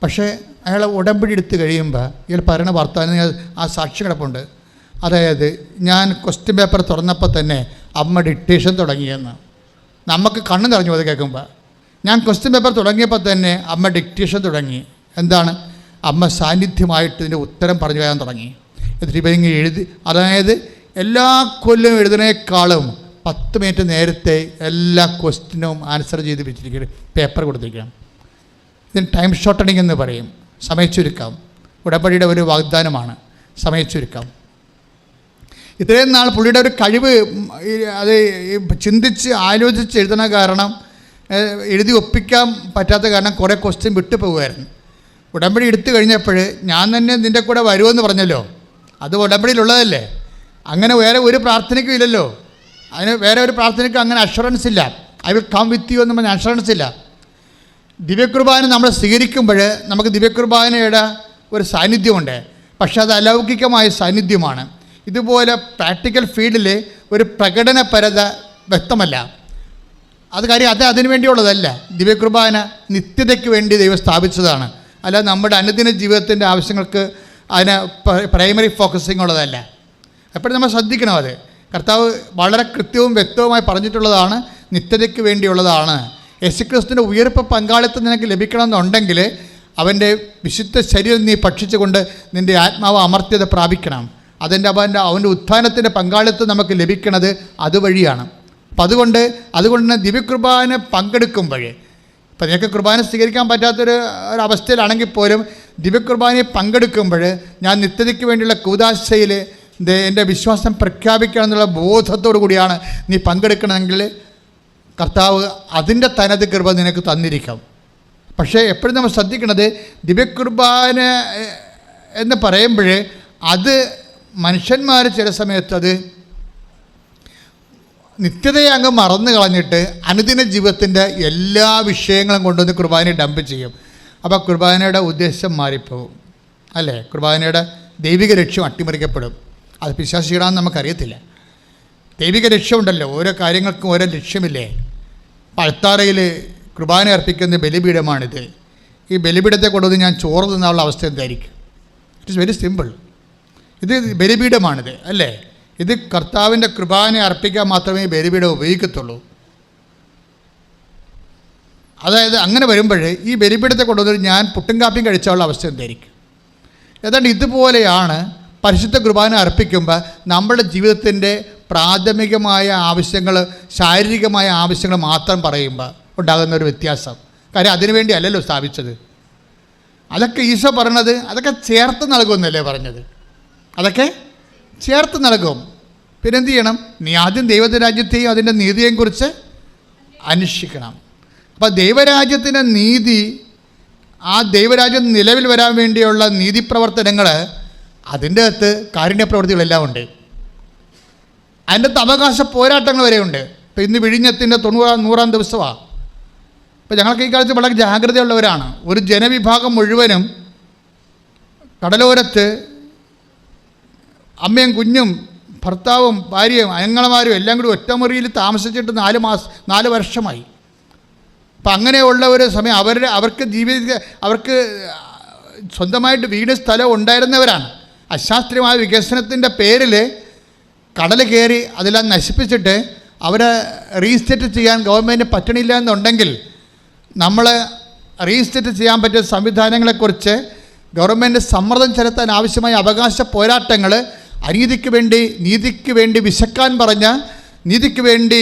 പക്ഷേ അയാൾ ഉടമ്പടി എടുത്ത് കഴിയുമ്പോൾ ഇയാൾ പറയുന്ന വർത്തമാനം ആ സാക്ഷി കിടപ്പുണ്ട്. അതായത്, ഞാൻ ക്വസ്റ്റ്യൻ പേപ്പർ തുറന്നപ്പോൾ തന്നെ അമ്മ ഡിക്റ്റേഷൻ തുടങ്ങിയെന്ന്. നമുക്ക് കണ്ണ് നിറഞ്ഞു അത് കേൾക്കുമ്പോൾ. ഞാൻ ക്വസ്റ്റ്യൻ പേപ്പർ തുടങ്ങിയപ്പോൾ തന്നെ അമ്മ ഡിക്റ്റേഷൻ തുടങ്ങി. എന്താണ്? അമ്മ സാന്നിധ്യമായിട്ട് ഇതിൻ്റെ ഉത്തരം പറഞ്ഞു തരാൻ തുടങ്ങി. എന്നിട്ട് ഇവ ഇങ്ങനെ എഴുതി, അതായത് എല്ലാ കൊല്ലം എഴുതുന്നതിനേക്കാളും 10 മിനിറ്റ് നേരത്തെ എല്ലാ ക്വസ്റ്റ്യനും ആൻസർ ചെയ്ത് വെച്ചിരിക്കണം, പേപ്പർ കൊടുത്തിരിക്കണം. ഇതിന് ടൈം ഷോർട്ടണിങ് എന്ന് പറയും, സമയച്ചുരുക്കം. ഉടമ്പടിയുടെ ഒരു വാഗ്ദാനമാണ് സമയച്ചുരുക്കം. ഇത്രയും നാൾ പുള്ളിയുടെ ഒരു കഴിവ്, അത് ചിന്തിച്ച് ആലോചിച്ച് എഴുതണ കാരണം, എഴുതി ഒപ്പിക്കാൻ പറ്റാത്ത കാരണം കുറേ ക്വസ്റ്റ്യൻ വിട്ടു പോകുമായിരുന്നു. ഉടമ്പടി എടുത്തു കഴിഞ്ഞപ്പോൾ ഞാൻ തന്നെ നിൻ്റെ കൂടെ വരുമെന്ന് പറഞ്ഞല്ലോ, അത് ഉടമ്പടിയിലുള്ളതല്ലേ. അങ്ങനെ വേറെ ഒരു പ്രാർത്ഥനയ്ക്കും ഇല്ലല്ലോ. അതിന് വേറെ ഒരു പ്രാർത്ഥനയ്ക്കും അങ്ങനെ അഷുറൻസ് ഇല്ല. I will come with you എന്ന് പറഞ്ഞ അഷുറൻസ് ഇല്ല. ദിവ്യകുർബാന നമ്മൾ സ്വീകരിക്കുമ്പോൾ നമുക്ക് ദിവ്യകുർബാനയുടെ ഒരു സാന്നിധ്യമുണ്ട്. പക്ഷെ അത് അലൗകികമായ സാന്നിധ്യമാണ്. ഇതുപോലെ പ്രാക്ടിക്കൽ ഫീൽഡിൽ ഒരു പ്രകടനപരത വ്യക്തമല്ല. കാര്യം അതിനു വേണ്ടിയുള്ളതല്ല. ദിവ്യകുർബാന നിത്യതയ്ക്ക് വേണ്ടി ദൈവം സ്ഥാപിച്ചതാണ്. അല്ല നമ്മുടെ അനുദിന ജീവിതത്തിൻ്റെ ആവശ്യങ്ങൾക്ക് അതിന് പ്രൈമറി ഫോക്കസിങ് ഉള്ളതല്ല. എപ്പോഴും നമ്മൾ ശ്രദ്ധിക്കണം. അത് കർത്താവ് വളരെ കൃത്യവും വ്യക്തവുമായി പറഞ്ഞിട്ടുള്ളതാണ്, നിത്യതയ്ക്ക് വേണ്ടിയുള്ളതാണ്. യേശുക്രിസ്തുവിൻ്റെ ഉയർപ്പ് പങ്കാളിത്തം നിനക്ക് ലഭിക്കണമെന്നുണ്ടെങ്കിൽ അവൻ്റെ വിശുദ്ധ ശരീരം നീ ഭക്ഷിച്ചുകൊണ്ട് നിൻ്റെ ആത്മാവ് അമർത്യത പ്രാപിക്കണം. അവൻ്റെ ഉത്ഥാനത്തിൻ്റെ പങ്കാളിത്തം നമുക്ക് ലഭിക്കണത് അതുവഴിയാണ്. അപ്പം അതുകൊണ്ട് തന്നെ ദിവ്യകുർബാന പങ്കെടുക്കുമ്പോൾ, ഇപ്പം നിനക്ക് കുർബാന സ്വീകരിക്കാൻ ഒരവസ്ഥയിലാണെങ്കിൽ പോലും ദിവ്യകുർബാനയിൽ പങ്കെടുക്കുമ്പോൾ ഞാൻ നിത്യതയ്ക്ക് വേണ്ടിയുള്ള കൂദാശയിൽ എൻ്റെ വിശ്വാസം പ്രഖ്യാപിക്കണം എന്നുള്ള ബോധത്തോടു കൂടിയാണ് നീ പങ്കെടുക്കണമെങ്കിൽ കർത്താവ് അതിൻ്റെ തനത് കൃപ നിനക്ക് തന്നിരിക്കും. പക്ഷേ എപ്പോഴും നമ്മൾ ശ്രദ്ധിക്കുന്നത്, ദിവ്യകുർബാന എന്ന് പറയുമ്പോൾ അത് മനുഷ്യന്മാർ ചില സമയത്ത് അത് നിത്യതയെ അങ്ങ് മറന്നു കളഞ്ഞിട്ട് അനുദിന ജീവിതത്തിൻ്റെ എല്ലാ വിഷയങ്ങളും കൊണ്ടുവന്ന് കുർബാനയെ ഡംപ് ചെയ്യും. അപ്പോൾ കുർബാനയുടെ ഉദ്ദേശം മാറിപ്പോകും, അല്ലേ? കുർബാനയുടെ ദൈവിക ലക്ഷ്യം അട്ടിമറിക്കപ്പെടും. അത് പിശാചികളാണെന്ന് നമുക്കറിയത്തില്ല. ദൈവിക ലക്ഷ്യമുണ്ടല്ലോ, ഓരോ കാര്യങ്ങൾക്കും ഓരോ ലക്ഷ്യമില്ലേ. അൾത്താരയിൽ കുർബാന അർപ്പിക്കുന്ന ബലിപീഠമാണിത്. ഈ ബലിപീഠത്തെ കൊണ്ടുവന്ന് ഞാൻ ചോറ് തിന്നാനുള്ള അവസ്ഥ എന്തായിരിക്കും? It is very simple. ഇത് ബലിപീഠമാണിത്, അല്ലേ? ഇത് കർത്താവിൻ്റെ കുർബാന അർപ്പിക്കാൻ മാത്രമേ ബലിപീഠം ഉപയോഗിക്കത്തുള്ളൂ. അതായത് അങ്ങനെ വരുമ്പോൾ ഈ ബലിപീഠത്തെ കൊണ്ടുവന്നിട്ട് ഞാൻ പുട്ടും കാപ്പിയും കഴിച്ചുള്ള അവസ്ഥ എന്തായിരിക്കും? ഏതാണ്ട് ഇതുപോലെയാണ് പരിശുദ്ധ കുർബാന അർപ്പിക്കുമ്പോൾ നമ്മുടെ ജീവിതത്തിൻ്റെ പ്രാഥമികമായ ആവശ്യങ്ങൾ, ശാരീരികമായ ആവശ്യങ്ങൾ മാത്രം പറയുമ്പോൾ ഉണ്ടാകുന്ന ഒരു വ്യത്യാസം. കാര്യം അതിനുവേണ്ടി അല്ലല്ലോ സ്ഥാപിച്ചത്. അതൊക്കെ ഈശോ പറഞ്ഞത് അതൊക്കെ ചേർത്ത് നൽകുമെന്നല്ലേ പറഞ്ഞത്? അതൊക്കെ ചേർത്ത് നൽകും. പിന്നെന്ത് ചെയ്യണം? നീ ആദ്യം ദൈവരാജ്യത്തെയും അതിൻ്റെ നീതിയെയും കുറിച്ച് അന്വേഷിക്കണം. അപ്പോൾ ദൈവരാജ്യത്തിൻ്റെ നീതി, ആ ദൈവരാജ്യം നിലവിൽ വരാൻ വേണ്ടിയുള്ള നീതിപ്രവർത്തനങ്ങൾ, അതിൻ്റെ അകത്ത് കാരുണ്യപ്രവൃത്തികളെല്ലാം ഉണ്ട്. അതിൻ്റെ അകത്ത് അവകാശ പോരാട്ടങ്ങൾ വരെയുണ്ട്. ഇപ്പോൾ ഇന്ന് വിഴിഞ്ഞത്തിൻ്റെ 100-ാം ദിവസമാണ്. ഇപ്പോൾ ഞങ്ങൾക്ക് ഈ കാലത്ത് വളരെ ജാഗ്രതയുള്ളവരാണ്. ഒരു ജനവിഭാഗം മുഴുവനും കടലോരത്ത് അമ്മയും കുഞ്ഞും ഭർത്താവും ഭാര്യയും അയങ്ങളമാരും എല്ലാം കൂടി ഒറ്റമുറിയിൽ താമസിച്ചിട്ട് 4 വർഷമായി. അപ്പം അങ്ങനെയുള്ള ഒരു സമയം അവർക്ക് സ്വന്തമായിട്ട് വീട് സ്ഥലം ഉണ്ടായിരുന്നവരാണ്. അശാസ്ത്രീയമായ വികസനത്തിൻ്റെ പേരിൽ കടൽ കയറി അതെല്ലാം നശിപ്പിച്ചിട്ട് അവരെ റീസെറ്റ് ചെയ്യാൻ ഗവൺമെൻറ് പറ്റണില്ല എന്നുണ്ടെങ്കിൽ നമ്മൾ റീസെറ്റ് ചെയ്യാൻ പറ്റിയ സംവിധാനങ്ങളെക്കുറിച്ച് ഗവൺമെൻറ് സമ്മർദ്ദം ചെലുത്താൻ ആവശ്യമായ അവകാശ പോരാട്ടങ്ങൾ, അനീതിക്ക് വേണ്ടി നീതിക്ക് വേണ്ടി വിശക്കാൻ പറഞ്ഞ, നീതിക്ക് വേണ്ടി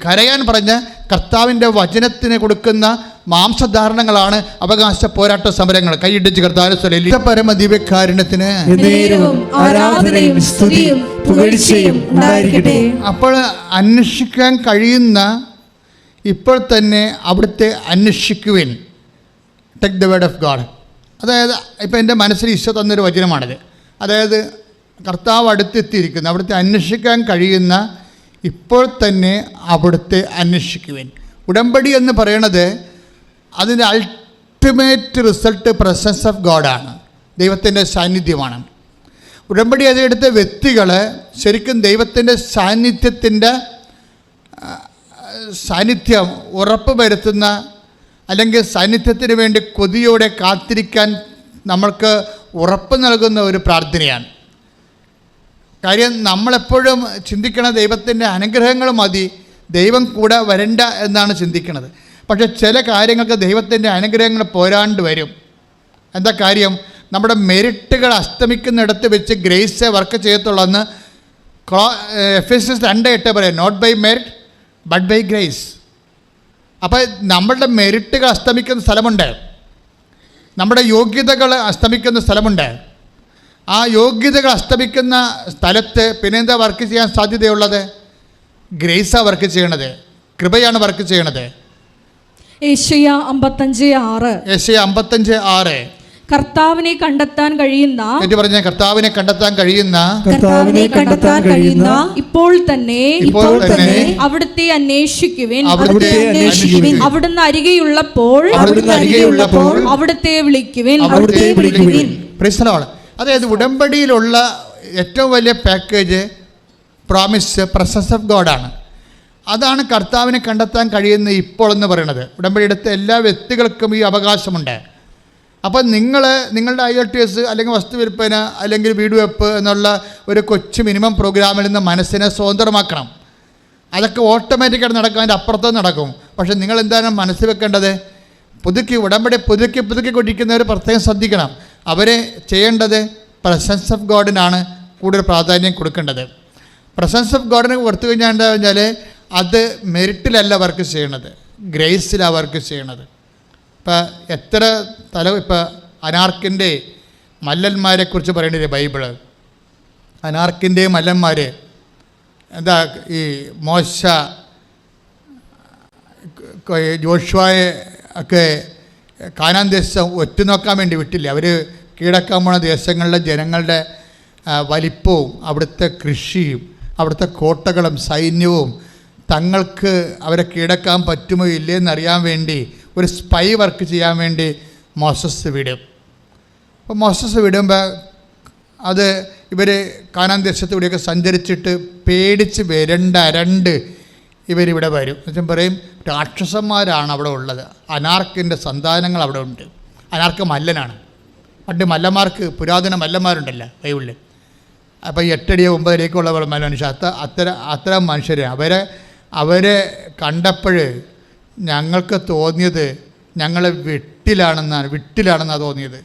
കരയാൻ പറഞ്ഞ കർത്താവിൻ്റെ വചനത്തിന് കൊടുക്കുന്ന മാംസധാരണങ്ങളാണ് അവകാശ പോരാട്ട സമരങ്ങൾ. കൈയിടിച്ച് കർത്താവിന്റെ പരമദിവ്യകാരുണ്യത്തിന് ആരാധനയും സ്തുതിയും പുകഴ്ചയും ഉണ്ടായിരിക്കട്ടെ. അപ്പോൾ അന്വേഷിക്കാൻ കഴിയുന്ന ഇപ്പോൾ തന്നെ അവിടുത്തെ അന്വേഷിക്കുവിൻ. Take the word of God. അതായത് ഇപ്പം എൻ്റെ മനസ്സിൽ ഈശോ തന്നൊരു വചനമാണിത്. അതായത് കർത്താവ് അടുത്തെത്തിയിരിക്കുന്നു. അവിടുത്തെ അന്വേഷിക്കാൻ കഴിയുന്ന ഇപ്പോൾ തന്നെ അവിടുത്തെ അന്വേഷിക്കുവിൻ. ഉടമ്പടി എന്ന് പറയണത് അതിൻ്റെ അൾട്ടിമേറ്റ് റിസൾട്ട് പ്രസൻസ് ഓഫ് ഗോഡാണ്, ദൈവത്തിൻ്റെ സാന്നിധ്യമാണ്. ഉടമ്പടി അതെടുത്ത വ്യക്തികൾ ശരിക്കും ദൈവത്തിൻ്റെ സാന്നിധ്യം ഉറപ്പ് വരുത്തുന്ന, അല്ലെങ്കിൽ സാന്നിധ്യത്തിന് വേണ്ടി കൊതിയോടെ കാത്തിരിക്കാൻ നമ്മൾക്ക് ഉറപ്പ് നൽകുന്ന ഒരു പ്രാർത്ഥനയാണ്. കാര്യം നമ്മളെപ്പോഴും ചിന്തിക്കണ ദൈവത്തിൻ്റെ അനുഗ്രഹങ്ങൾ മതി, ദൈവം കൂടെ വരണ്ട എന്നാണ് ചിന്തിക്കുന്നത്. പക്ഷേ ചില കാര്യങ്ങൾക്ക് ദൈവത്തിൻ്റെ അനുഗ്രഹങ്ങൾ പോരാണ്ട് വരും. എന്താ കാര്യം? നമ്മുടെ മെരിറ്റുകൾ അസ്തമിക്കുന്നിടത്ത് വെച്ച് ഗ്രേസ് വർക്ക് ചെയ്യത്തുള്ളൂ. എഫെസ്യൻസ് 2:8 പറയാം, not by merit but by grace. അപ്പോൾ നമ്മളുടെ മെരിറ്റുകൾ അസ്തമിക്കുന്ന സ്ഥലമുണ്ട്, നമ്മുടെ യോഗ്യതകൾ അസ്തമിക്കുന്ന സ്ഥലമുണ്ട്. ആ യോഗ്യതകൾ അസ്തമിക്കുന്ന സ്ഥലത്ത് പിന്നെന്താ വർക്ക് ചെയ്യാൻ സാധ്യതയുള്ളത്? ഗ്രേസാണ് വർക്ക് ചെയ്യണത്, കൃപയാണ് വർക്ക് ചെയ്യണത്. യേശയ്യ 55:6 കർത്താവിനെ കണ്ടെത്താൻ കഴിയുന്ന, കർത്താവിനെ കണ്ടെത്താൻ കഴിയുന്ന ഇപ്പോൾ തന്നെ അവിടുത്തെ അന്വേഷിക്കുവിൻ. അവിടുന്ന് അരികെയുള്ളപ്പോൾ അവിടുത്തെ വിളിക്കുവിൻ. അതായത് ഉടമ്പടിയിലുള്ള ഏറ്റവും വലിയ പാക്കേജ് പ്രോമിസ് പ്രസൻസ് ഓഫ് ഗോഡാണ്. അതാണ് കർത്താവിനെ കണ്ടെത്താൻ കഴിയുന്ന ഇപ്പോൾ എന്ന് പറയുന്നത്. ഉടമ്പടി എടുത്ത എല്ലാ വ്യക്തികൾക്കും ഈ അവകാശമുണ്ട്. അപ്പോൾ നിങ്ങളുടെ IELTS അല്ലെങ്കിൽ വസ്തു വിൽപ്പന അല്ലെങ്കിൽ വീട് വെപ്പ് എന്നുള്ള ഒരു കൊച്ചു മിനിമം പ്രോഗ്രാമിൽ നിന്ന് മനസ്സിനെ സ്വതന്ത്രമാക്കണം. അതൊക്കെ ഓട്ടോമാറ്റിക്കായിട്ട് നടക്കും, അതിൻ്റെ അപ്പുറത്ത് നടക്കും. പക്ഷേ നിങ്ങൾ എന്താണ് മനസ്സിൽ വെക്കേണ്ടത്? ഉടമ്പടി പുതുക്കി കൊണ്ടിരിക്കുന്നവർ പ്രത്യേകം ശ്രദ്ധിക്കണം. അവരെ ചെയ്യേണ്ടത് പ്രസൻസ് ഓഫ് ഗോഡിനാണ് കൂടുതൽ പ്രാധാന്യം കൊടുക്കേണ്ടത്. പ്രസൻസ് ഓഫ് ഗോഡിന് കൊടുത്തു കഴിഞ്ഞാൽ എന്താ പറഞ്ഞാൽ അത് മെരിറ്റിലല്ല വർക്ക് ചെയ്യണത്, ഗ്രേസിലാണ് വർക്ക് ചെയ്യണത്. ഇപ്പോൾ അനാർക്കിൻ്റെ മല്ലന്മാരെക്കുറിച്ച് പറയേണ്ടത് ബൈബിള്. അനാർക്കിൻ്റെ മല്ലന്മാർ എന്താ, ഈ മോശ ജോഷുവയെ ഒക്കെ കാനാൻ ദേശം ഒറ്റുനോക്കാൻ വേണ്ടി വിട്ടില്ല. അവർ കീഴടക്കാൻ പോണ ദേശങ്ങളിലെ ജനങ്ങളുടെ വലിപ്പവും അവിടുത്തെ കൃഷിയും അവിടുത്തെ കോട്ടകളും സൈന്യവും തങ്ങൾക്ക് അവരെ കീഴടക്കാൻ പറ്റുമോ ഇല്ലയെന്നറിയാൻ വേണ്ടി ഒരു സ്പൈ വർക്ക് ചെയ്യാൻ വേണ്ടി മോസസ് വിടും. അപ്പോൾ മോസസ് വിടുമ്പോൾ അത് ഇവർ കാനാൻ ദേശത്തൂടെയൊക്കെ സഞ്ചരിച്ചിട്ട് പേടിച്ച് അരണ്ട് ഇവരിവിടെ വരും. എന്നുവെച്ചാൽ പറയും രാക്ഷസന്മാരാണ് അവിടെ ഉള്ളത്, അനാർക്കിൻ്റെ സന്താനങ്ങൾ അവിടെ ഉണ്ട്. അനാർക്ക് മല്ലനാണ്. പണ്ട് മല്ലന്മാർക്ക് പുരാതന മല്ലന്മാരുണ്ടല്ലോ ബൈബിളിൽ. അപ്പോൾ 8 അടിയോ 9 അടിയൊക്കെ ഉള്ള മനുഷ്യർ, അത്തരം മനുഷ്യരെ അവരെ കണ്ടപ്പോൾ ഞങ്ങൾക്ക് തോന്നിയത് ഞങ്ങൾ വിട്ടിലാണെന്നാണ് തോന്നിയത്.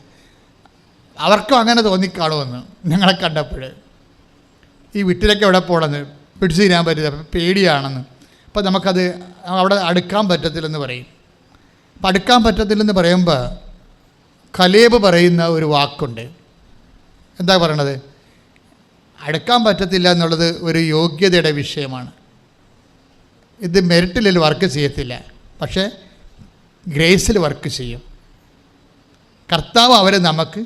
അവർക്കും അങ്ങനെ തോന്നിക്കാണുമെന്ന് ഞങ്ങളെ കണ്ടപ്പോൾ. ഈ വിട്ടിലൊക്കെ എവിടെ പോകണമെന്ന് പിടിച്ചു തീരാൻ പറ്റില്ല, പേടിയാണെന്ന്. അപ്പോൾ നമുക്കത് അവിടെ അടുക്കാൻ പറ്റത്തില്ലെന്ന് പറയും. അപ്പം അടുക്കാൻ പറ്റത്തില്ലെന്ന് പറയുമ്പോൾ കലേബ് പറയുന്ന ഒരു വാക്കുണ്ട്. എന്താ പറയണത്? അടുക്കാൻ പറ്റത്തില്ല എന്നുള്ളത് ഒരു യോഗ്യതയുടെ വിഷയമാണ്. ഇത് മെറിറ്റിൽ വർക്ക് ചെയ്യത്തില്ല, പക്ഷേ ഗ്രേസിൽ വർക്ക് ചെയ്യും. കർത്താവ് അവരെ നമുക്ക്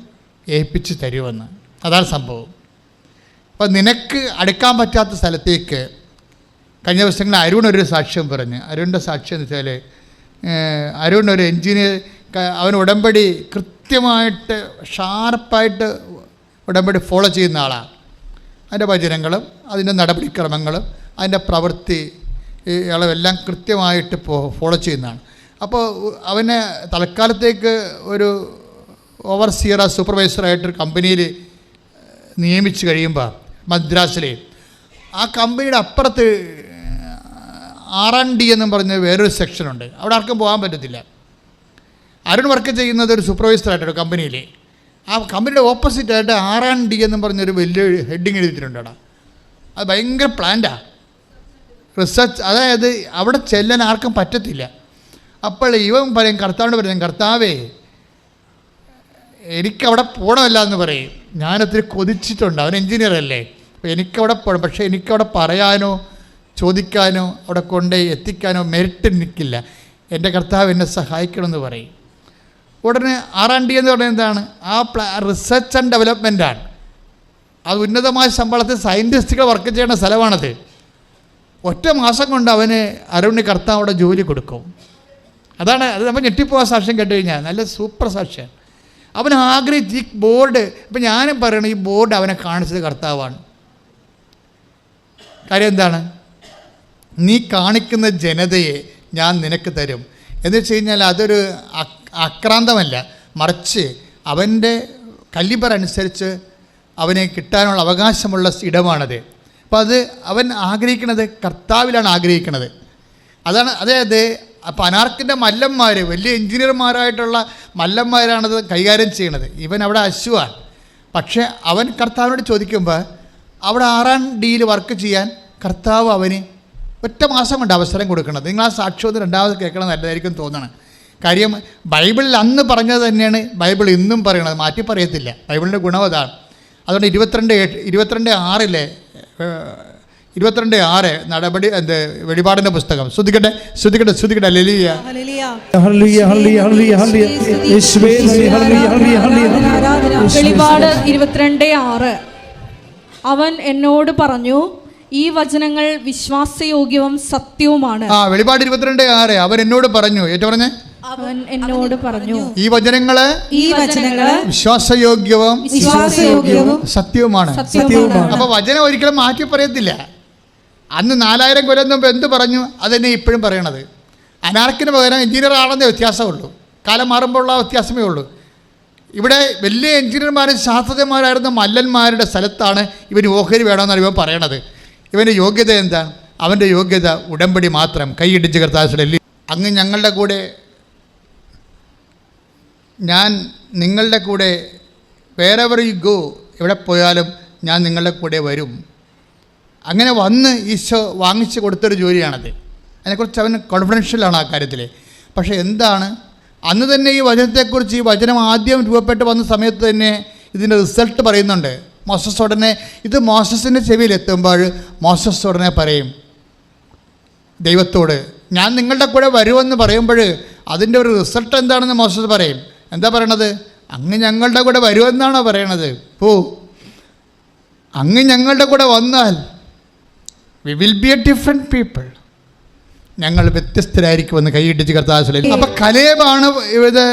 ഏൽപ്പിച്ച് തരുമെന്ന്. അതാണ് സംഭവം. അപ്പം നിനക്ക് അടുക്കാൻ പറ്റാത്ത സ്ഥലത്തേക്ക് കഴിഞ്ഞ ദിവസങ്ങളിൽ അരുൺ ഒരു സാക്ഷ്യം പറഞ്ഞ്. അരുണിൻ്റെ സാക്ഷ്യം എന്ന് വെച്ചാൽ, അരുൺ ഒരു എൻജിനീയർ, അവൻ ഉടമ്പടി കൃത്യമായിട്ട് ഷാർപ്പായിട്ട് ഉടമ്പടി ഫോളോ ചെയ്യുന്ന ആളാണ്. അതിൻ്റെ വചനങ്ങളും അതിൻ്റെ നടപടിക്രമങ്ങളും അതിൻ്റെ പ്രവൃത്തി അളവെല്ലാം കൃത്യമായിട്ട് ഫോളോ ചെയ്യുന്നതാണ്. അപ്പോൾ അവനെ തൽക്കാലത്തേക്ക് ഒരു ഓവർസിയർ സൂപ്പർവൈസറായിട്ടൊരു കമ്പനിയിൽ നിയമിച്ച് കഴിയുമ്പോൾ മദ്രാസിൽ, ആ കമ്പനിയുടെ അപ്പുറത്ത് R&D എന്നും പറഞ്ഞ വേറൊരു സെക്ഷനുണ്ട്. അവിടെ ആർക്കും പോകാൻ പറ്റത്തില്ല. അരുൺ വർക്ക് ചെയ്യുന്നത് ഒരു സൂപ്പർവൈസറായിട്ടൊരു കമ്പനിയിൽ. ആ കമ്പനിയുടെ ഓപ്പോസിറ്റായിട്ട് R&D എന്നും പറഞ്ഞൊരു വലിയ ഹെഡിങ് എഴുതിയിട്ടുണ്ട് അവിടെ. അത് ഭയങ്കര പ്ലാന്റാണ്, റിസർച്ച്. അതായത് അവിടെ ചെല്ലാൻ ആർക്കും പറ്റത്തില്ല. അപ്പോൾ ഇവൻ പറയും, കർത്താവിനോട് പറയും, കർത്താവേ എനിക്കവിടെ പോകണമല്ല എന്ന് പറയും. ഞാനൊത്തിരി കൊതിച്ചിട്ടുണ്ട്. അവൻ എൻജിനീയർ അല്ലേ, അപ്പോൾ എനിക്കവിടെ പോകണം. പക്ഷേ എനിക്കവിടെ പറയാനോ ചോദിക്കാനോ അവിടെ കൊണ്ടുപോയി എത്തിക്കാനോ മെറിറ്റ് എനിക്കില്ല. എൻ്റെ കർത്താവ് എന്നെ സഹായിക്കണമെന്ന് പറയും. ഉടനെ R&D എന്ന് പറയുന്നത് എന്താണ്? ആ റിസർച്ച് ആൻഡ് ഡെവലപ്മെൻറ്റാണ്. അത് ഉന്നതമായ ശമ്പളത്തിൽ സയൻറ്റിസ്റ്റുകൾ വർക്ക് ചെയ്യുന്ന സ്ഥലമാണത്. ഒറ്റ മാസം കൊണ്ട് അവന് അരുണിന് കർത്താവ് അവിടെ ജോലി കൊടുക്കും. അതാണ് അത്. നമ്മൾ ഞെട്ടിപ്പോവാൻ സാക്ഷ്യം കേട്ട് കഴിഞ്ഞാൽ നല്ല സൂപ്പർ സാക്ഷ്യം. അവൻ ആഗ്രഹിച്ച് ഈ ബോർഡ്, ഇപ്പം ഞാനും പറയണം, ഈ ബോർഡ് അവനെ കാണിച്ചത് കർത്താവാണ്. കാര്യം എന്താണ്? നീ കാണിക്കുന്ന ജനതയെ ഞാൻ നിനക്ക് തരും എന്ന് വെച്ച് കഴിഞ്ഞാൽ അതൊരു ആക്രാന്തമല്ല, മറിച്ച് അവൻ്റെ കലിബർ അനുസരിച്ച് അവനെ കിട്ടാനുള്ള അവകാശമുള്ള ഇടമാണത്. അപ്പോൾ അത് അവൻ ആഗ്രഹിക്കുന്നത് കർത്താവിലാണ് ആഗ്രഹിക്കുന്നത്. അതാണ്. അതായത് അപ്പോൾ അനാർക്കിൻ്റെ മല്ലന്മാർ, വലിയ എൻജിനീയർമാരായിട്ടുള്ള മല്ലന്മാരാണത് കൈകാര്യം ചെയ്യണത്. ഇവൻ അവിടെ അശുവാണ്. പക്ഷേ അവൻ കർത്താവിനോട് ചോദിക്കുമ്പോൾ അവിടെ R&Dയിൽ വർക്ക് ചെയ്യാൻ കർത്താവ് അവന് ഒറ്റ മാസം കൊണ്ട് അവസരം കൊടുക്കണം. നിങ്ങൾ ആ സാക്ഷ്യം രണ്ടാമത് കേൾക്കണം, നല്ലതായിരിക്കും തോന്നണം. കാര്യം ബൈബിളിൽ അന്ന് പറഞ്ഞത് തന്നെയാണ് ബൈബിൾ ഇന്നും പറയണത്, മാറ്റി പറയത്തില്ല. ബൈബിളിൻ്റെ ഗുണം അതാണ്. അതുകൊണ്ട് 22:6 നടപടി വെളിപാടിൻ്റെ പുസ്തകം ശ്രദ്ധിക്കട്ടെ. ഹല്ലേലൂയ ഹല്ലേലൂയ ഹല്ലേലൂയ ഹല്ലേലൂയ യേശുവേ വെളിപാട് 22:6. അവൻ എന്നോട് പറഞ്ഞു, ഈ വചനങ്ങൾ വിശ്വാസയോഗ്യവും സത്യവുമാണ്. വെളിപാട് 22:6 അവൻ എന്നോട് പറഞ്ഞു. ഏറ്റവും പറഞ്ഞേ, അവൻ എന്നോട് പറഞ്ഞു, ഈ വചനങ്ങള് വിശ്വാസയോഗ്യവും സത്യവുമാണ്. അപ്പൊ വചനം ഒരിക്കലും മാറ്റി പറയത്തില്ല. അന്ന് 4000 കൊല്ലം മുമ്പ് എന്ത് പറഞ്ഞു അതെന്നെ ഇപ്പോഴും പറയണത്. അനാർക്കിന് പകരം എഞ്ചിനീയർ ആണെന്നേ വ്യത്യാസമുള്ളൂ. കാലം മാറുമ്പോഴുള്ള വ്യത്യാസമേ ഉള്ളൂ. ഇവിടെ വലിയ എഞ്ചിനീയർമാരും ശാസ്ത്രജ്ഞന്മാരായിരുന്ന മല്ലന്മാരുടെ സ്ഥലത്താണ് ഇവന് ഓഹരി വേണമെന്നാണ് ഇവൻ പറയണത്. ഇവൻ്റെ യോഗ്യത എന്താ? അവൻ്റെ യോഗ്യത ഉടമ്പടി മാത്രം. കൈയിടിച്ച് കർത്താവിൽ, അങ്ങ് ഞങ്ങളുടെ കൂടെ, ഞാൻ നിങ്ങളുടെ കൂടെ, വേറെവർ യു ഗോ, എവിടെ പോയാലും ഞാൻ നിങ്ങളുടെ കൂടെ വരും. അങ്ങനെ വന്ന് ഈശോ വാങ്ങിച്ച് കൊടുത്തൊരു ജോലിയാണത്. അതിനെക്കുറിച്ച് അവൻ കോൺഫിഡൻഷ്യലാണ് ആ കാര്യത്തിൽ. പക്ഷേ എന്താണ്, അന്ന് തന്നെ ഈ വചനത്തെക്കുറിച്ച്, ഈ വചനം ആദ്യം രൂപപ്പെട്ട് വന്ന സമയത്ത് തന്നെ ഇതിൻ്റെ റിസൾട്ട് പറയുന്നുണ്ട്. മോസസ് ഉടനെ, ഇത് മോസസിൻ്റെ ചെവിയിലെത്തുമ്പോൾ മോസസ് ഉടനെ പറയും ദൈവത്തോട്, ഞാൻ നിങ്ങളുടെ കൂടെ വരുമെന്ന് പറയുമ്പോൾ അതിൻ്റെ ഒരു റിസൾട്ട് എന്താണെന്ന് മോസസ് പറയും. എന്താ പറയണത്? അങ്ങ് ഞങ്ങളുടെ കൂടെ വരുമെന്നാണോ പറയണത്? അങ്ങ് ഞങ്ങളുടെ കൂടെ വന്നാൽ we will be A different people, ഞങ്ങൾ വ്യത്യസ്തരായിരിക്കുമെന്ന് കൈയിട്ടിച്ച് കർത്താവിൽ. അപ്പം കലേബാണ് ഇത്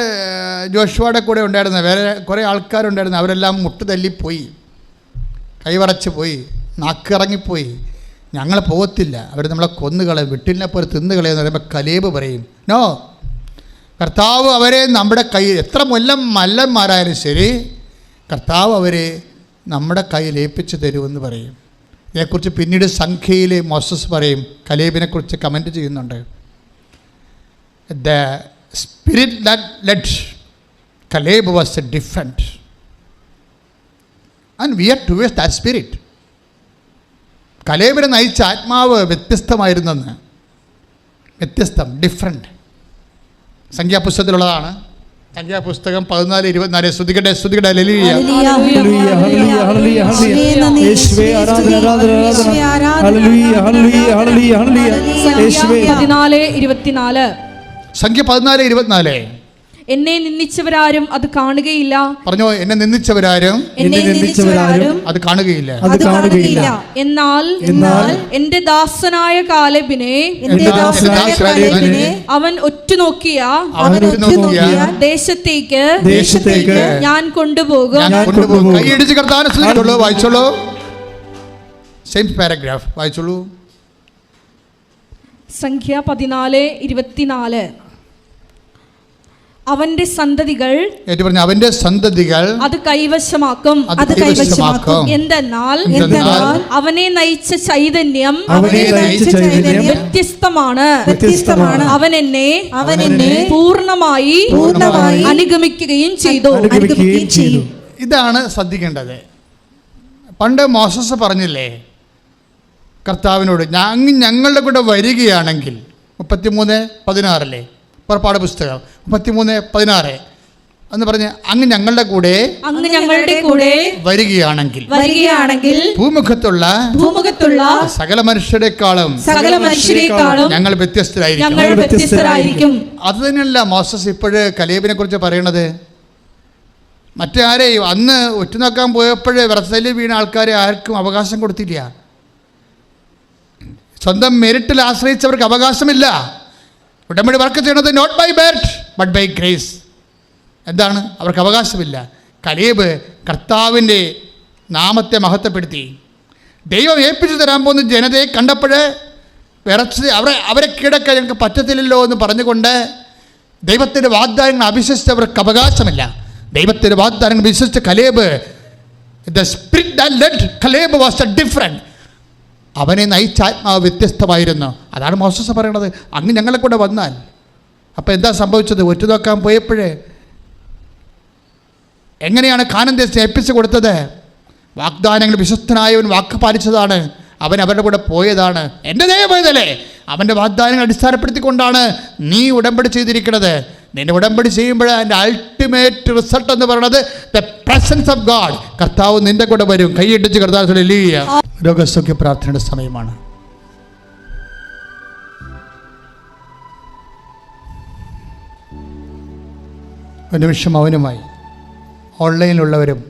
ജോഷുവയുടെ കൂടെ ഉണ്ടായിരുന്നത്. വേറെ കുറേ ആൾക്കാരുണ്ടായിരുന്നു. അവരെല്ലാം മുട്ടുതല്ലിപ്പോയി, കൈവറച്ച് പോയി, നാക്കിറങ്ങിപ്പോയി. ഞങ്ങൾ പോകത്തില്ല, അവർ നമ്മളെ കൊന്നുകളയും, വിട്ടിലിനെ പോലെ തിന്നുകളയെന്ന് പറയുമ്പോൾ കലേബ് പറയും, നോ, കർത്താവ് അവരെ നമ്മുടെ കയ്യിൽ, എത്ര മല്ലന്മാരായാലും ശരി, കർത്താവ് അവരെ നമ്മുടെ കയ്യിൽ ഏൽപ്പിച്ച് തരുമെന്ന് പറയും. ഇതിനെക്കുറിച്ച് പിന്നീട് സംഖ്യയിൽ മോസസ് പറയും, കലേബിനെക്കുറിച്ച് കമൻറ്റ് ചെയ്യുന്നുണ്ട്. the spirit that led Caleb was different. And we are towards that spirit. കലേബിനെ നയിച്ച ആത്മാവ് വ്യത്യസ്തമായിരുന്നെന്ന്. വ്യത്യസ്തം, ഡിഫറെൻറ്റ്. സംഖ്യാപുസ്തകത്തിലുള്ളതാണ്. സംഖ്യാപുസ്തകം 14:24. സ്തുതിക്കട്ടെ, സ്തുതിക്കട്ടെ, ഹല്ലേലൂയ. ഹല്ലേലൂയ, ഹല്ലേലൂയ, ഹല്ലേലൂയ, ഹല്ലേലൂയ. യേശുവേ ആരാധന, ആരാധന, ആരാധന. ഹല്ലേലൂയ, ഹല്ലേലൂയ, ഹല്ലേലൂയ, ഹല്ലേലൂയ. യേശുവേ. 14:24. സംഖ്യ 14:24. എന്നെ നിന്ദിച്ചവരാരും അത് കാണുകയില്ല. പറഞ്ഞോ, എന്നെ നിന്ദിച്ചവരാരും എന്നെ നിന്ദിച്ചവരാരും അത് കാണുകയില്ല. അത് കാണുകയില്ല. എന്നാൽ എന്റെ ദാസനായ കാലേബിനെ അവൻ ഒറ്റുനോക്കിയ ദേശത്തേക്ക് ഞാൻ കൊണ്ടുപോകും. കൈയടിച്ച് കർത്താവിനെ സ്തുതിച്ചോളൂ. വായിച്ചോളൂ. സെയിം പാരഗ്രാഫ് വായിച്ചോളൂ. സംഖ്യ 14:24. അവന്റെ സന്തതികൾ, അവന്റെ സന്തതികൾ അത് കൈവശമാക്കും. എന്തെന്നാൽ അവനെ നയിച്ച ചൈതന്യം വ്യത്യസ്തമാണ്. അവൻ എന്നെ പൂർണ്ണമായി അനുഗമിക്കുകയും ചെയ്തു. ഇതാണ് ശ്രദ്ധിക്കേണ്ടത്. പണ്ട് മോസസ് പറഞ്ഞില്ലേ കർത്താവിനോട്, അങ്ങ് ഞങ്ങളുടെ കൂടെ വരികയാണെങ്കിൽ, 33:16 പുറപ്പാട് പുസ്തകം 33:16 എന്ന് പറഞ്ഞ്, അങ്ങ് ഞങ്ങളുടെ കൂടെ വരികയാണെങ്കിൽ ഭൂമുഖത്തുള്ള സകല മനുഷ്യരെക്കാളും ഞങ്ങൾ വ്യത്യസ്തരായിരിക്കും. അത് തന്നെയല്ല മോസസ് ഇപ്പോഴ് കലേബിനെ കുറിച്ച് പറയണത്. മറ്റാരെയും അന്ന് ഒറ്റുനോക്കാൻ പോയപ്പോഴേ വ്രതത്തിൽ വീണ ആൾക്കാരെ ആർക്കും അവകാശം കൊടുത്തില്ല. സ്വന്തം മെരിറ്റിൽ ആശ്രയിച്ചവർക്ക് അവകാശമില്ല. ഉടമ്പടി വർക്ക് ചെയ്യണത് not by merit but by grace. എന്താണ്? അവർക്ക് അവകാശമില്ല. കലേബ് കർത്താവിൻ്റെ നാമത്തെ മഹത്വപ്പെടുത്തി. ദൈവം ഏൽപ്പിച്ചു തരാൻ പോകുന്ന ജനതയെ കണ്ടപ്പോഴേ വിറച്ച് അവരെ കീഴടക്കാൻ ഞങ്ങൾക്ക് പറ്റത്തില്ലല്ലോ എന്ന് പറഞ്ഞുകൊണ്ട് ദൈവത്തിൻ്റെ വാഗ്ദാനങ്ങൾ അവിശ്വസിച്ചവർക്ക് അവകാശമില്ല. ദൈവത്തിൻ്റെ വാഗ്ദാനങ്ങൾ വിശ്വസിച്ച Caleb, the spirit that led Caleb was a different. അവനെ നയിച്ച ആത്മാവ് വ്യത്യസ്തമായിരുന്നു. അതാണ് മോസസ് പറയണത്, അങ്ങ് ഞങ്ങളെ കൂടെ വന്നാൽ. അപ്പോൾ എന്താ സംഭവിച്ചത്? ഒറ്റുനോക്കാൻ പോയപ്പോഴേ എങ്ങനെയാണ് കാനാൻ ദേശം ഏൽപ്പിച്ചു കൊടുത്തത്? വാഗ്ദാനങ്ങൾ വിശ്വസ്തനായവൻ വാക്ക് പാലിച്ചതാണ്. അവൻ അവരുടെ കൂടെ പോയതാണ്. എൻ്റെ ദൈവമേ, അവൻ്റെ വാഗ്ദാനങ്ങൾ അടിസ്ഥാനപ്പെടുത്തിക്കൊണ്ടാണ് നീ ഉടമ്പടി ചെയ്തിരിക്കുന്നത്. നിന്റെ ഉടമ്പടി ചെയ്യുമ്പോൾ അതിൻ്റെ അൾട്ടിമേറ്റ് റിസൾട്ട് എന്ന് പറയുന്നത് ദ പ്രസൻസ് ഓഫ് ഗാഡ്. കർത്താവ് നിന്റെ കൂടെ വരും. കൈയിടിച്ച് കർത്താവ് ഹല്ലേലൂയ. രോഗസൗഖ്യ പ്രാർത്ഥനയുടെ സമയമാണ്. ഒരു നിമിഷം മൗനമായി. ഓൺലൈനിലുള്ളവരും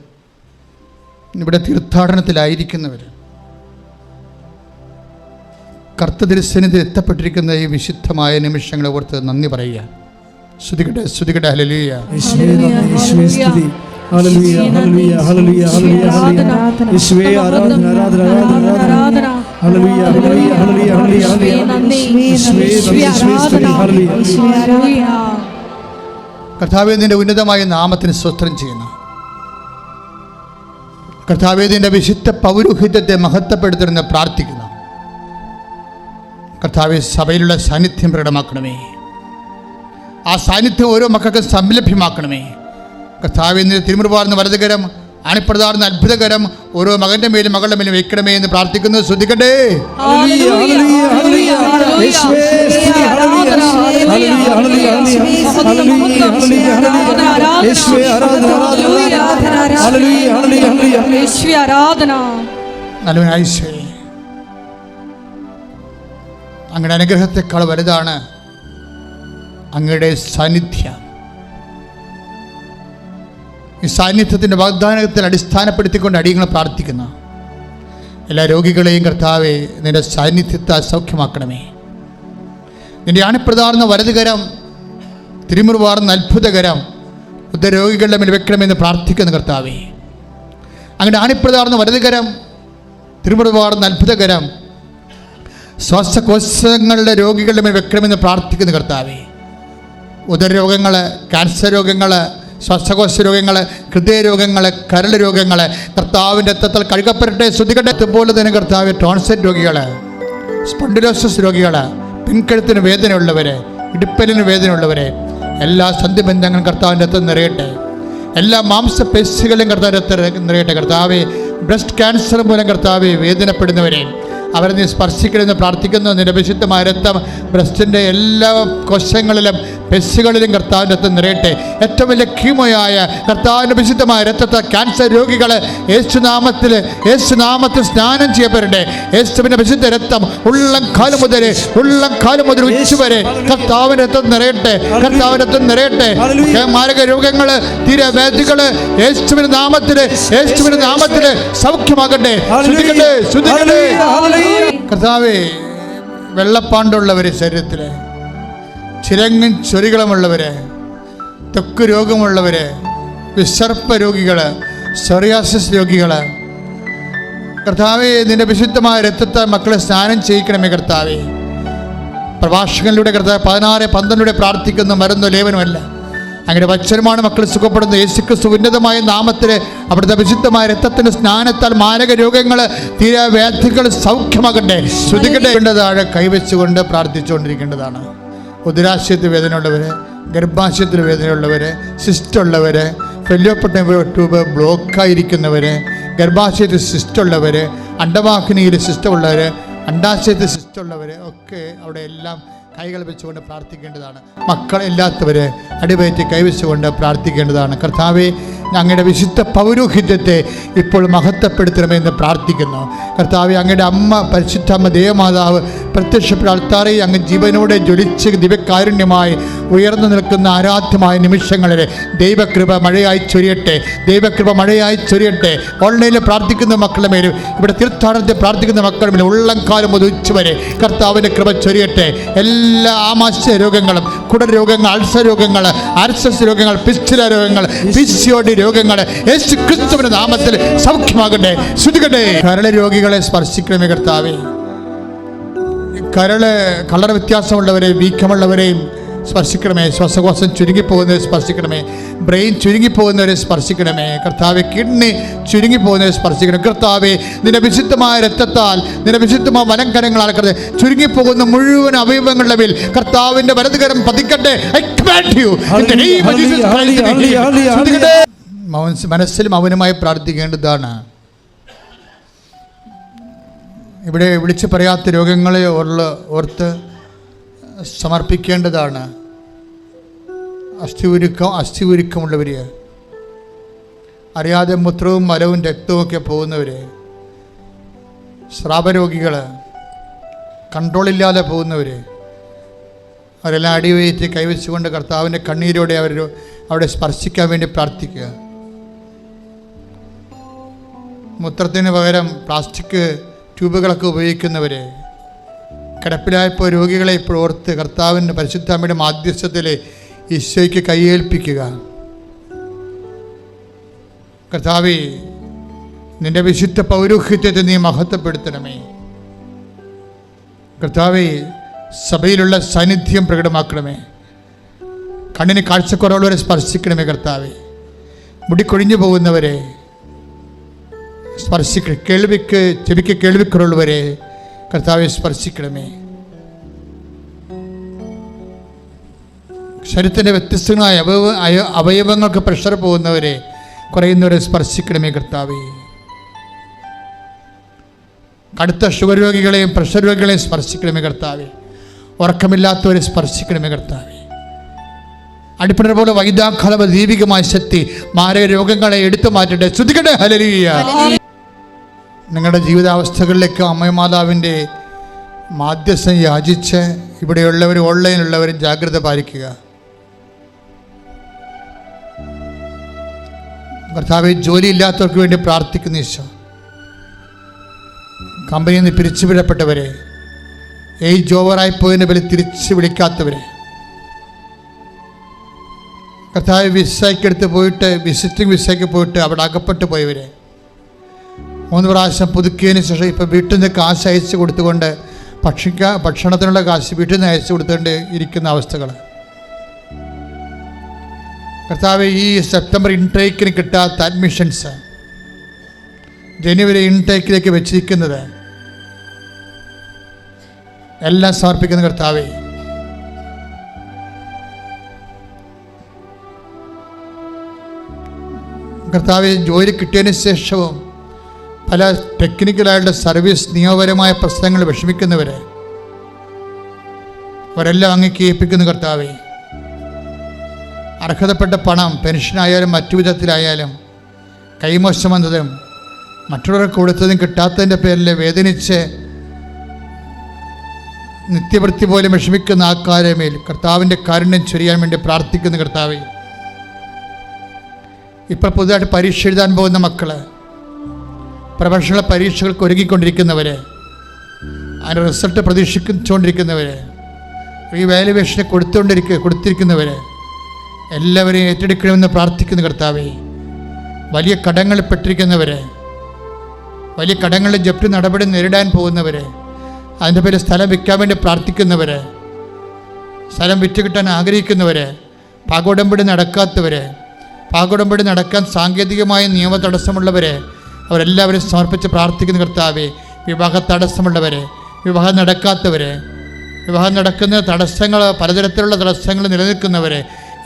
ഇവിടെ തീർത്ഥാടനത്തിലായിരിക്കുന്നവരും കർത്തൃസന്നിധിയിൽ എത്തപ്പെട്ടിരിക്കുന്ന ഈ വിശുദ്ധമായ നിമിഷങ്ങളെ ഓർത്ത് നന്ദി പറയുക. സ്തുതിക്കട്ടെ, സ്തുതിക്കട്ടെ, ഹല്ലേലൂയ. ഹല്ലേലൂയ, ഹല്ലേലൂയ, ഹല്ലേലൂയ, ഹല്ലേലൂയ, ഹല്ലേലൂയ. യേശുവേ ആരാധന, ആരാധന, ആരാധന, ആരാധന. ഹല്ലേലൂയ, ഹല്ലേലൂയ, ഹല്ലേലൂയ, ഹല്ലേലൂയ, ഹല്ലേലൂയ. യേശുവേ സ്തുതി, ഹല്ലേലൂയ. കർത്താവേ, നിന്റെ ഉന്നതമായ നാമത്തിന് സ്തോത്രം ചെയ്യുന്നു. കർത്താവേ, നിന്റെ വിശുദ്ധ പൗരോഹിത്യത്തെ മഹത്വപ്പെടുത്തണമെന്ന് പ്രാർത്ഥിക്കുന്നു. കർത്താവേ, സഭയിലുള്ള സാന്നിധ്യം പ്രകടമാക്കണമേ. ആ സാന്നിധ്യം ഓരോ മക്കൾക്കും സംലഭ്യമാക്കണമേ. കർത്താവേ, നിന്റെ തിരുമുറുപാർന്ന വലതുകരം, അണിപ്രദാർന്ന അത്ഭുതകരം ഓരോ മകന്റെ മേലും മകളുടെ മേലും വെക്കണമേ എന്ന് പ്രാർത്ഥിക്കുന്നു. ശ്രദ്ധിക്കട്ടെ. അങ്ങയുടെ അനുഗ്രഹത്തെക്കാൾ വലുതാണ് അങ്ങയുടെ സാന്നിധ്യം. ഈ സാന്നിധ്യത്തിൻ്റെ വാഗ്ദാനത്തിൽ അടിസ്ഥാനപ്പെടുത്തിക്കൊണ്ട് അടിയങ്ങൾ പ്രാർത്ഥിക്കുന്നു. എല്ലാ രോഗികളെയും കർത്താവെ നിന്റെ സാന്നിധ്യത്തെ സൗഖ്യമാക്കണമേ. നിന്റെ അണിപ്രദാർന്ന വലതുകരം, തിരുമുറുവാർന്ന അത്ഭുതകരം രോഗികളുടെ മേൽ വെക്കണമെന്ന് പ്രാർത്ഥിക്കുന്നു. കർത്താവെ, അങ്ങയുടെ അണിപ്രദാർന്ന വലതുകരം, തിരുമുറുവാർന്ന അത്ഭുതകരം ശ്വാസകോശങ്ങളുടെ രോഗികളുടെ മേൽ വെക്കണമെന്ന് പ്രാർത്ഥിക്കുന്നു. കർത്താവെ, ഉദരരോഗങ്ങൾ, ക്യാൻസർ രോഗങ്ങൾ, ശ്വാസകോശ രോഗങ്ങൾ, ഹൃദയരോഗങ്ങൾ, കരൾ രോഗങ്ങൾ കർത്താവിൻ്റെ രക്തത്തിൽ കഴുകപ്പെടട്ടെ. ശ്രദ്ധിക്കട്ടെ. അതുപോലെ തന്നെ കർത്താവ് ടോൺസെറ്റ് രോഗികൾ, സ്പോണ്ടിലോസിസ് രോഗികൾ, പിൻകഴുത്തിന് വേദനയുള്ളവർ, ഇടുപ്പലിന് വേദനയുള്ളവരെ, എല്ലാ സന്ധിബന്ധങ്ങളും കർത്താവിൻ്റെ രക്തം നിറയട്ടെ. എല്ലാ മാംസപേശികളും കർത്താവിൻ്റെ രക്തം നിറയട്ടെ. കർത്താവെ, ബ്രസ്റ്റ് ക്യാൻസർ മൂലം കർത്താവെ വേദനപ്പെടുന്നവരെ അവരെ നീ സ്പർശിക്കണമെന്ന് പ്രാർത്ഥിക്കുന്നു. നിന്റെ വിശുദ്ധമായ രക്തം ബ്രസ്റ്റിൻ്റെ എല്ലാ കോശങ്ങളിലും പെശുകളിലും കർത്താവിൻ്റെ രക്തം നിറയട്ടെ. ഏറ്റവും വലിയ കീമോയായ കർത്താവിൻ്റെ വിശുദ്ധമായ രക്തത്തെ ക്യാൻസർ രോഗികൾ യേശുനാമത്തിൽ സ്നാനം ചെയ്യപ്പെടട്ടെ. യേശുവിൻ്റെ വിശുദ്ധ രക്തം ഉള്ളം കാലം മുതൽ ഉച്ചവരെ കർത്താവിൻ്റെ രക്തം നിറയട്ടെ. കർത്താവിൻ്റെ രക്തം നിറയട്ടെ. മാരക രോഗങ്ങൾ, തീരവേദികൾ യേശുവിൻ്റെ നാമത്തിൽ സൗഖ്യമാകട്ടെ. കർത്താവേ, വെള്ളപ്പാണ്ടുള്ളവരെ, ശരീരത്തിലെ ചിരങ്ങും ചൊരികളുമുള്ളവര്, ത്വക്ക് രോഗമുള്ളവര്, വിസർപ്പ രോഗികൾ, സോറിയാസിസ് രോഗികൾ, കർത്താവേ നിന്റെ വിശുദ്ധമായ രക്തത്തെ മക്കളെ സ്നാനം ചെയ്യിക്കണമേ. കർത്താവേ, പ്രഭാഷകനിലൂടെ കർത്താവ് 16:12 പ്രാർത്ഥിക്കുന്ന മരുന്ന് ലേവനുമല്ല, അങ്ങനെ വച്ചനുമാണ് മക്കൾ സുഖപ്പെടുന്ന യേശുക്രിസ്തു ഉന്നതമായ നാമത്തിൽ അവിടുത്തെ വിശുദ്ധമായ രക്തത്തിൻ്റെ സ്നാനത്താൽ മാരക രോഗങ്ങൾ, തീരവ്യാധികൾ സൗഖ്യമാകട്ടെ. ശ്രുതിക്കട്ടെ. താഴെ കൈവച്ചുകൊണ്ട് പ്രാർത്ഥിച്ചുകൊണ്ടിരിക്കേണ്ടതാണ്. ഉദരാശയത്തിൽ വേദനയുള്ളവർ, ഗർഭാശയത്തിൽ വേദനയുള്ളവർ, സിസ്റ്റുള്ളവർ, ഫെല്ലോപ്പട്ട ട്യൂബ് ബ്ലോക്കായിരിക്കുന്നവർ, ഗർഭാശയത്തിൽ സിസ്റ്റുള്ളവർ, അണ്ടവാഹിനിയിൽ സിസ്റ്റുള്ളവർ, അണ്ടാശയത്തിൽ സിസ്റ്റുള്ളവർ ഒക്കെ അവിടെ എല്ലാം കൈകൾ വെച്ചുകൊണ്ട് പ്രാർത്ഥിക്കേണ്ടതാണ്. മക്കളില്ലാത്തവർ അടിവയറ്റി കൈവച്ചുകൊണ്ട് പ്രാർത്ഥിക്കേണ്ടതാണ്. കർത്താവെ, അങ്ങയുടെ വിശുദ്ധ പൗരോഹിത്യത്തെ ഇപ്പോൾ മഹത്വപ്പെടുത്തണമെന്ന് പ്രാർത്ഥിക്കുന്നു. കർത്താവെ, അങ്ങയുടെ അമ്മ പരിശുദ്ധ അമ്മ ദേവമാതാവ് പ്രത്യക്ഷപ്പെട്ട അൾത്താറയിൽ അങ്ങ് ജീവനോടെ ജ്വലിച്ച് ദിവ്യകാരുണ്യമായി ഉയർന്നു നിൽക്കുന്ന ആരാധ്യമായ നിമിഷങ്ങളിൽ ദൈവകൃപ മഴയായി ചൊരിയട്ടെ. ഓൺലൈനിൽ പ്രാർത്ഥിക്കുന്ന മക്കളുടെ മേലും ഇവിടെ തീർത്ഥാടനത്തിൽ പ്രാർത്ഥിക്കുന്ന മക്കളുടെ മേലും ഉള്ളംകാലം മുതൽ ഉച്ചവരെ കർത്താവിൻ്റെ കൃപ ചൊരിയട്ടെ. എല്ലാ ആമാശയ രോഗങ്ങളും, കുടൽ രോഗങ്ങൾ, അൾസർ രോഗങ്ങൾ, ആർസസ് രോഗങ്ങൾ, പിസ്റ്റുല രോഗങ്ങൾ, PCOD രോഗങ്ങൾ യേശു ക്രിസ്തുവിന്റെ നാമത്തിൽ സൗഖ്യമാകട്ടെ. ശ്രുതികട്ടെ. കരള് രോഗികളെ സ്പർശിക്കണമേ കർത്താവേ. കളർ വ്യത്യാസമുള്ളവരെ, വീക്കമുള്ളവരെയും സ്പർശിക്കണമേ. ശ്വാസകോശം ചുരുങ്ങിപ്പോകുന്നവരെ സ്പർശിക്കണമേ. ബ്രെയിൻ ചുരുങ്ങിപ്പോകുന്നവരെ സ്പർശിക്കണമേ. കർത്താവെ, കിഡ്നി ചുരുങ്ങിപ്പോകുന്നവരെ സ്പർശിക്കണം. കർത്താവെ, നിന്റെ വിശുദ്ധമായ രക്തത്താൽ, നിന്റെ വിശുദ്ധമായ വലംകരങ്ങളാൽ ചുരുങ്ങിപ്പോകുന്ന മുഴുവൻ അവയവങ്ങളുടെ മേൽ കർത്താവിന്റെ വലതുകരം പതിക്കട്ടെ. മനസ്സിലും അവനുമായി പ്രാർത്ഥിക്കേണ്ടതാണ്. ഇവിടെ വിളിച്ചു പറയാത്ത രോഗങ്ങളെ ഓർത്ത് സമർപ്പിക്കേണ്ടതാണ്. അസ്ഥിഉരുക്കമുള്ളവർ, അറിയാതെ മൂത്രവും മലവും രക്തവും ഒക്കെ പോകുന്നവർ, സ്രാവരോഗികൾ, കൺട്രോളില്ലാതെ പോകുന്നവർ, അവരെല്ലാം അടിവയറ്റി കൈവച്ചുകൊണ്ട് കർത്താവിൻ്റെ കണ്ണീരോടെ അവിടെ സ്പർശിക്കാൻ വേണ്ടി പ്രാർത്ഥിക്കുക. മൂത്രത്തിന് പകരം പ്ലാസ്റ്റിക് ട്യൂബുകളൊക്കെ ഉപയോഗിക്കുന്നവർ, കിടപ്പിലായപ്പോൾ രോഗികളെ ഇപ്പോൾ ഓർത്ത് കർത്താവിൻ്റെ പരിശുദ്ധമ്മയുടെ മാധ്യസ്ഥത്തിൽ ഈശോയ്ക്ക് കൈയേൽപ്പിക്കുക. കർത്താവേ, നിന്റെ വിശുദ്ധ പൗരോഹിത്യത്തെ നീ മഹത്വപ്പെടുത്തണമേ. കർത്താവേ, സഭയിലുള്ള സാന്നിധ്യം പ്രകടമാക്കണമേ. കണ്ണിന് കാഴ്ചക്കുറവുള്ളവരെ സ്പർശിക്കണമേ. കർത്താവേ, മുടിക്കൊഴിഞ്ഞു പോകുന്നവരെ ചെവിക്ക് കേൾവിക്കുറവുള്ളവരെ കർത്താവെ സ്പർശിക്കണമേ. ശരീരത്തിൻ്റെ വ്യത്യസ്തങ്ങളായ അവയവങ്ങൾക്ക് പ്രഷർ പോകുന്നവരെ, കുറയുന്നവരെ സ്പർശിക്കണമേ. കർത്താവേ, കടുത്ത ഷുഗർ രോഗികളെയും പ്രഷർ രോഗികളെയും സ്പർശിക്കണമേ. കർത്താവേ, ഉറക്കമില്ലാത്തവരെ സ്പർശിക്കണമേ. കർത്താവേ, അടിപ്പിണർ പോലെ വൈദ്യാഘാതം ദൈവികമായ ശക്തി മാരക രോഗങ്ങളെ എടുത്തു മാറ്റട്ടെ. ശ്രുതിക്കട്ടെ. ഹല്ലേലൂയ. നിങ്ങളുടെ ജീവിതാവസ്ഥകളിലേക്ക് അമ്മമാതാവിൻ്റെ മാധ്യസ്ഥം യാചിച്ച് ഇവിടെയുള്ളവരും ഓൺലൈനിലുള്ളവരും ജാഗ്രത പാലിക്കുക. കർത്താവെ, ജോലിയില്ലാത്തവർക്ക് വേണ്ടി പ്രാർത്ഥിക്കുന്ന ഈശോ, കമ്പനിയിൽ നിന്ന് പിരിച്ചുവിടപ്പെട്ടവരെ, ഏജ് ഓവറായിപ്പോയതിൻ്റെ പേരിൽ തിരിച്ചു വിളിക്കാത്തവരെ, കർത്താവ് വിസയ്ക്കെടുത്ത് പോയിട്ട് വിസിറ്റിംഗ് വിസയ്ക്ക് പോയിട്ട് അവിടെ അകപ്പെട്ടു പോയവരെ, 3 പ്രാവശ്യം പുതുക്കിയതിന് ശേഷം ഇപ്പോൾ വീട്ടിൽ നിന്ന് കാശ് അയച്ചു കൊടുത്തുകൊണ്ട് ഭക്ഷണത്തിനുള്ള കാശ് വീട്ടിൽ നിന്ന് അയച്ചു കൊടുത്തുകൊണ്ട് ഇരിക്കുന്ന അവസ്ഥകൾ, കർത്താവ് ഈ സെപ്റ്റംബർ ഇൻടേക്കിന് കിട്ടാത്ത അഡ്മിഷൻസ് ജനുവരി ഇൻടേക്കിലേക്ക് വെച്ചിരിക്കുന്നത് എല്ലാം സമർപ്പിക്കുന്ന കർത്താവേ, കർത്താവെ, ജോലി കിട്ടിയതിന് ശേഷവും പല ടെക്നിക്കലായിട്ടുള്ള സർവീസ് നിയമപരമായ പ്രശ്നങ്ങൾ വിഷമിക്കുന്നവരെ അവരെല്ലാം അങ്ങേക്ക് ഏൽപ്പിക്കുന്നു കർത്താവെ. അർഹതപ്പെട്ട പണം പെൻഷനായാലും മറ്റു വിധത്തിലായാലും കൈമോശം വന്നതും മറ്റുള്ളവർക്ക് കൊടുത്തതും കിട്ടാത്തതിൻ്റെ പേരിൽ വേദനിച്ച് നിത്യവൃത്തി പോലും വിഷമിക്കുന്ന ആൾക്കാരെ മേൽ കർത്താവിൻ്റെ കാരുണ്യം ചൊരിയാൻ വേണ്ടി പ്രാർത്ഥിക്കുന്നു കർത്താവെ. ഇപ്പോൾ പുതുതായിട്ട് പരീക്ഷ എഴുതാൻ പോകുന്ന മക്കൾ, പ്രൊഫഷണൽ പരീക്ഷകൾക്ക് ഒരുങ്ങിക്കൊണ്ടിരിക്കുന്നവർ, അതിൻ്റെ റിസൾട്ട് പ്രതീക്ഷിച്ചുകൊണ്ടിരിക്കുന്നവർ, റീവാലുവേഷന് കൊടുത്തിരിക്കുന്നവർ എല്ലാവരെയും ഏറ്റെടുക്കണമെന്ന് പ്രാർത്ഥിക്കുന്നു കർത്താവെ. വലിയ കടങ്ങളിൽ പെട്ടിരിക്കുന്നവർ, വലിയ കടങ്ങളിൽ ജപ്തി നടപടി നേരിടാൻ പോകുന്നവർ, അതിൻ്റെ പേര് സ്ഥലം വിൽക്കാൻ വേണ്ടി പ്രാർത്ഥിക്കുന്നവർ, സ്ഥലം വിറ്റ് കിട്ടാൻ ആഗ്രഹിക്കുന്നവർ, പാകോടമ്പടി നടക്കാത്തവർ, പാകോടമ്പടി നടക്കാൻ സാങ്കേതികമായ നിയമ തടസ്സമുള്ളവർ, അവരെല്ലാവരും സമർപ്പിച്ച് പ്രാർത്ഥിക്കുന്ന കർത്താവെ. വിവാഹ തടസ്സമുള്ളവർ, വിവാഹം നടക്കാത്തവർ, വിവാഹം നടക്കുന്ന തടസ്സങ്ങൾ, പലതരത്തിലുള്ള തടസ്സങ്ങൾ നിലനിൽക്കുന്നവർ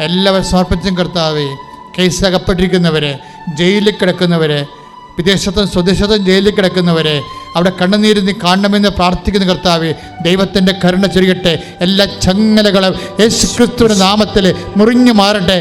എല്ലാവരും സമർപ്പിച്ചും കർത്താവെ. കേസ് അകപ്പെട്ടിരിക്കുന്നവർ, ജയിലിൽ കിടക്കുന്നവർ, വിദേശത്തും സ്വദേശത്തും ജയിലിൽ കിടക്കുന്നവർ, അവിടെ കണ്ണുനീര് നീ കാണണമെന്ന് പ്രാർത്ഥിക്കുന്ന കർത്താവെ. ദൈവത്തിൻ്റെ കരുണ ചൊരിയട്ടെ. എല്ലാ ചങ്ങലകളും യേശുക്രിസ്തുവിന്റെ നാമത്തിൽ മുറിഞ്ഞു മാറട്ടെ.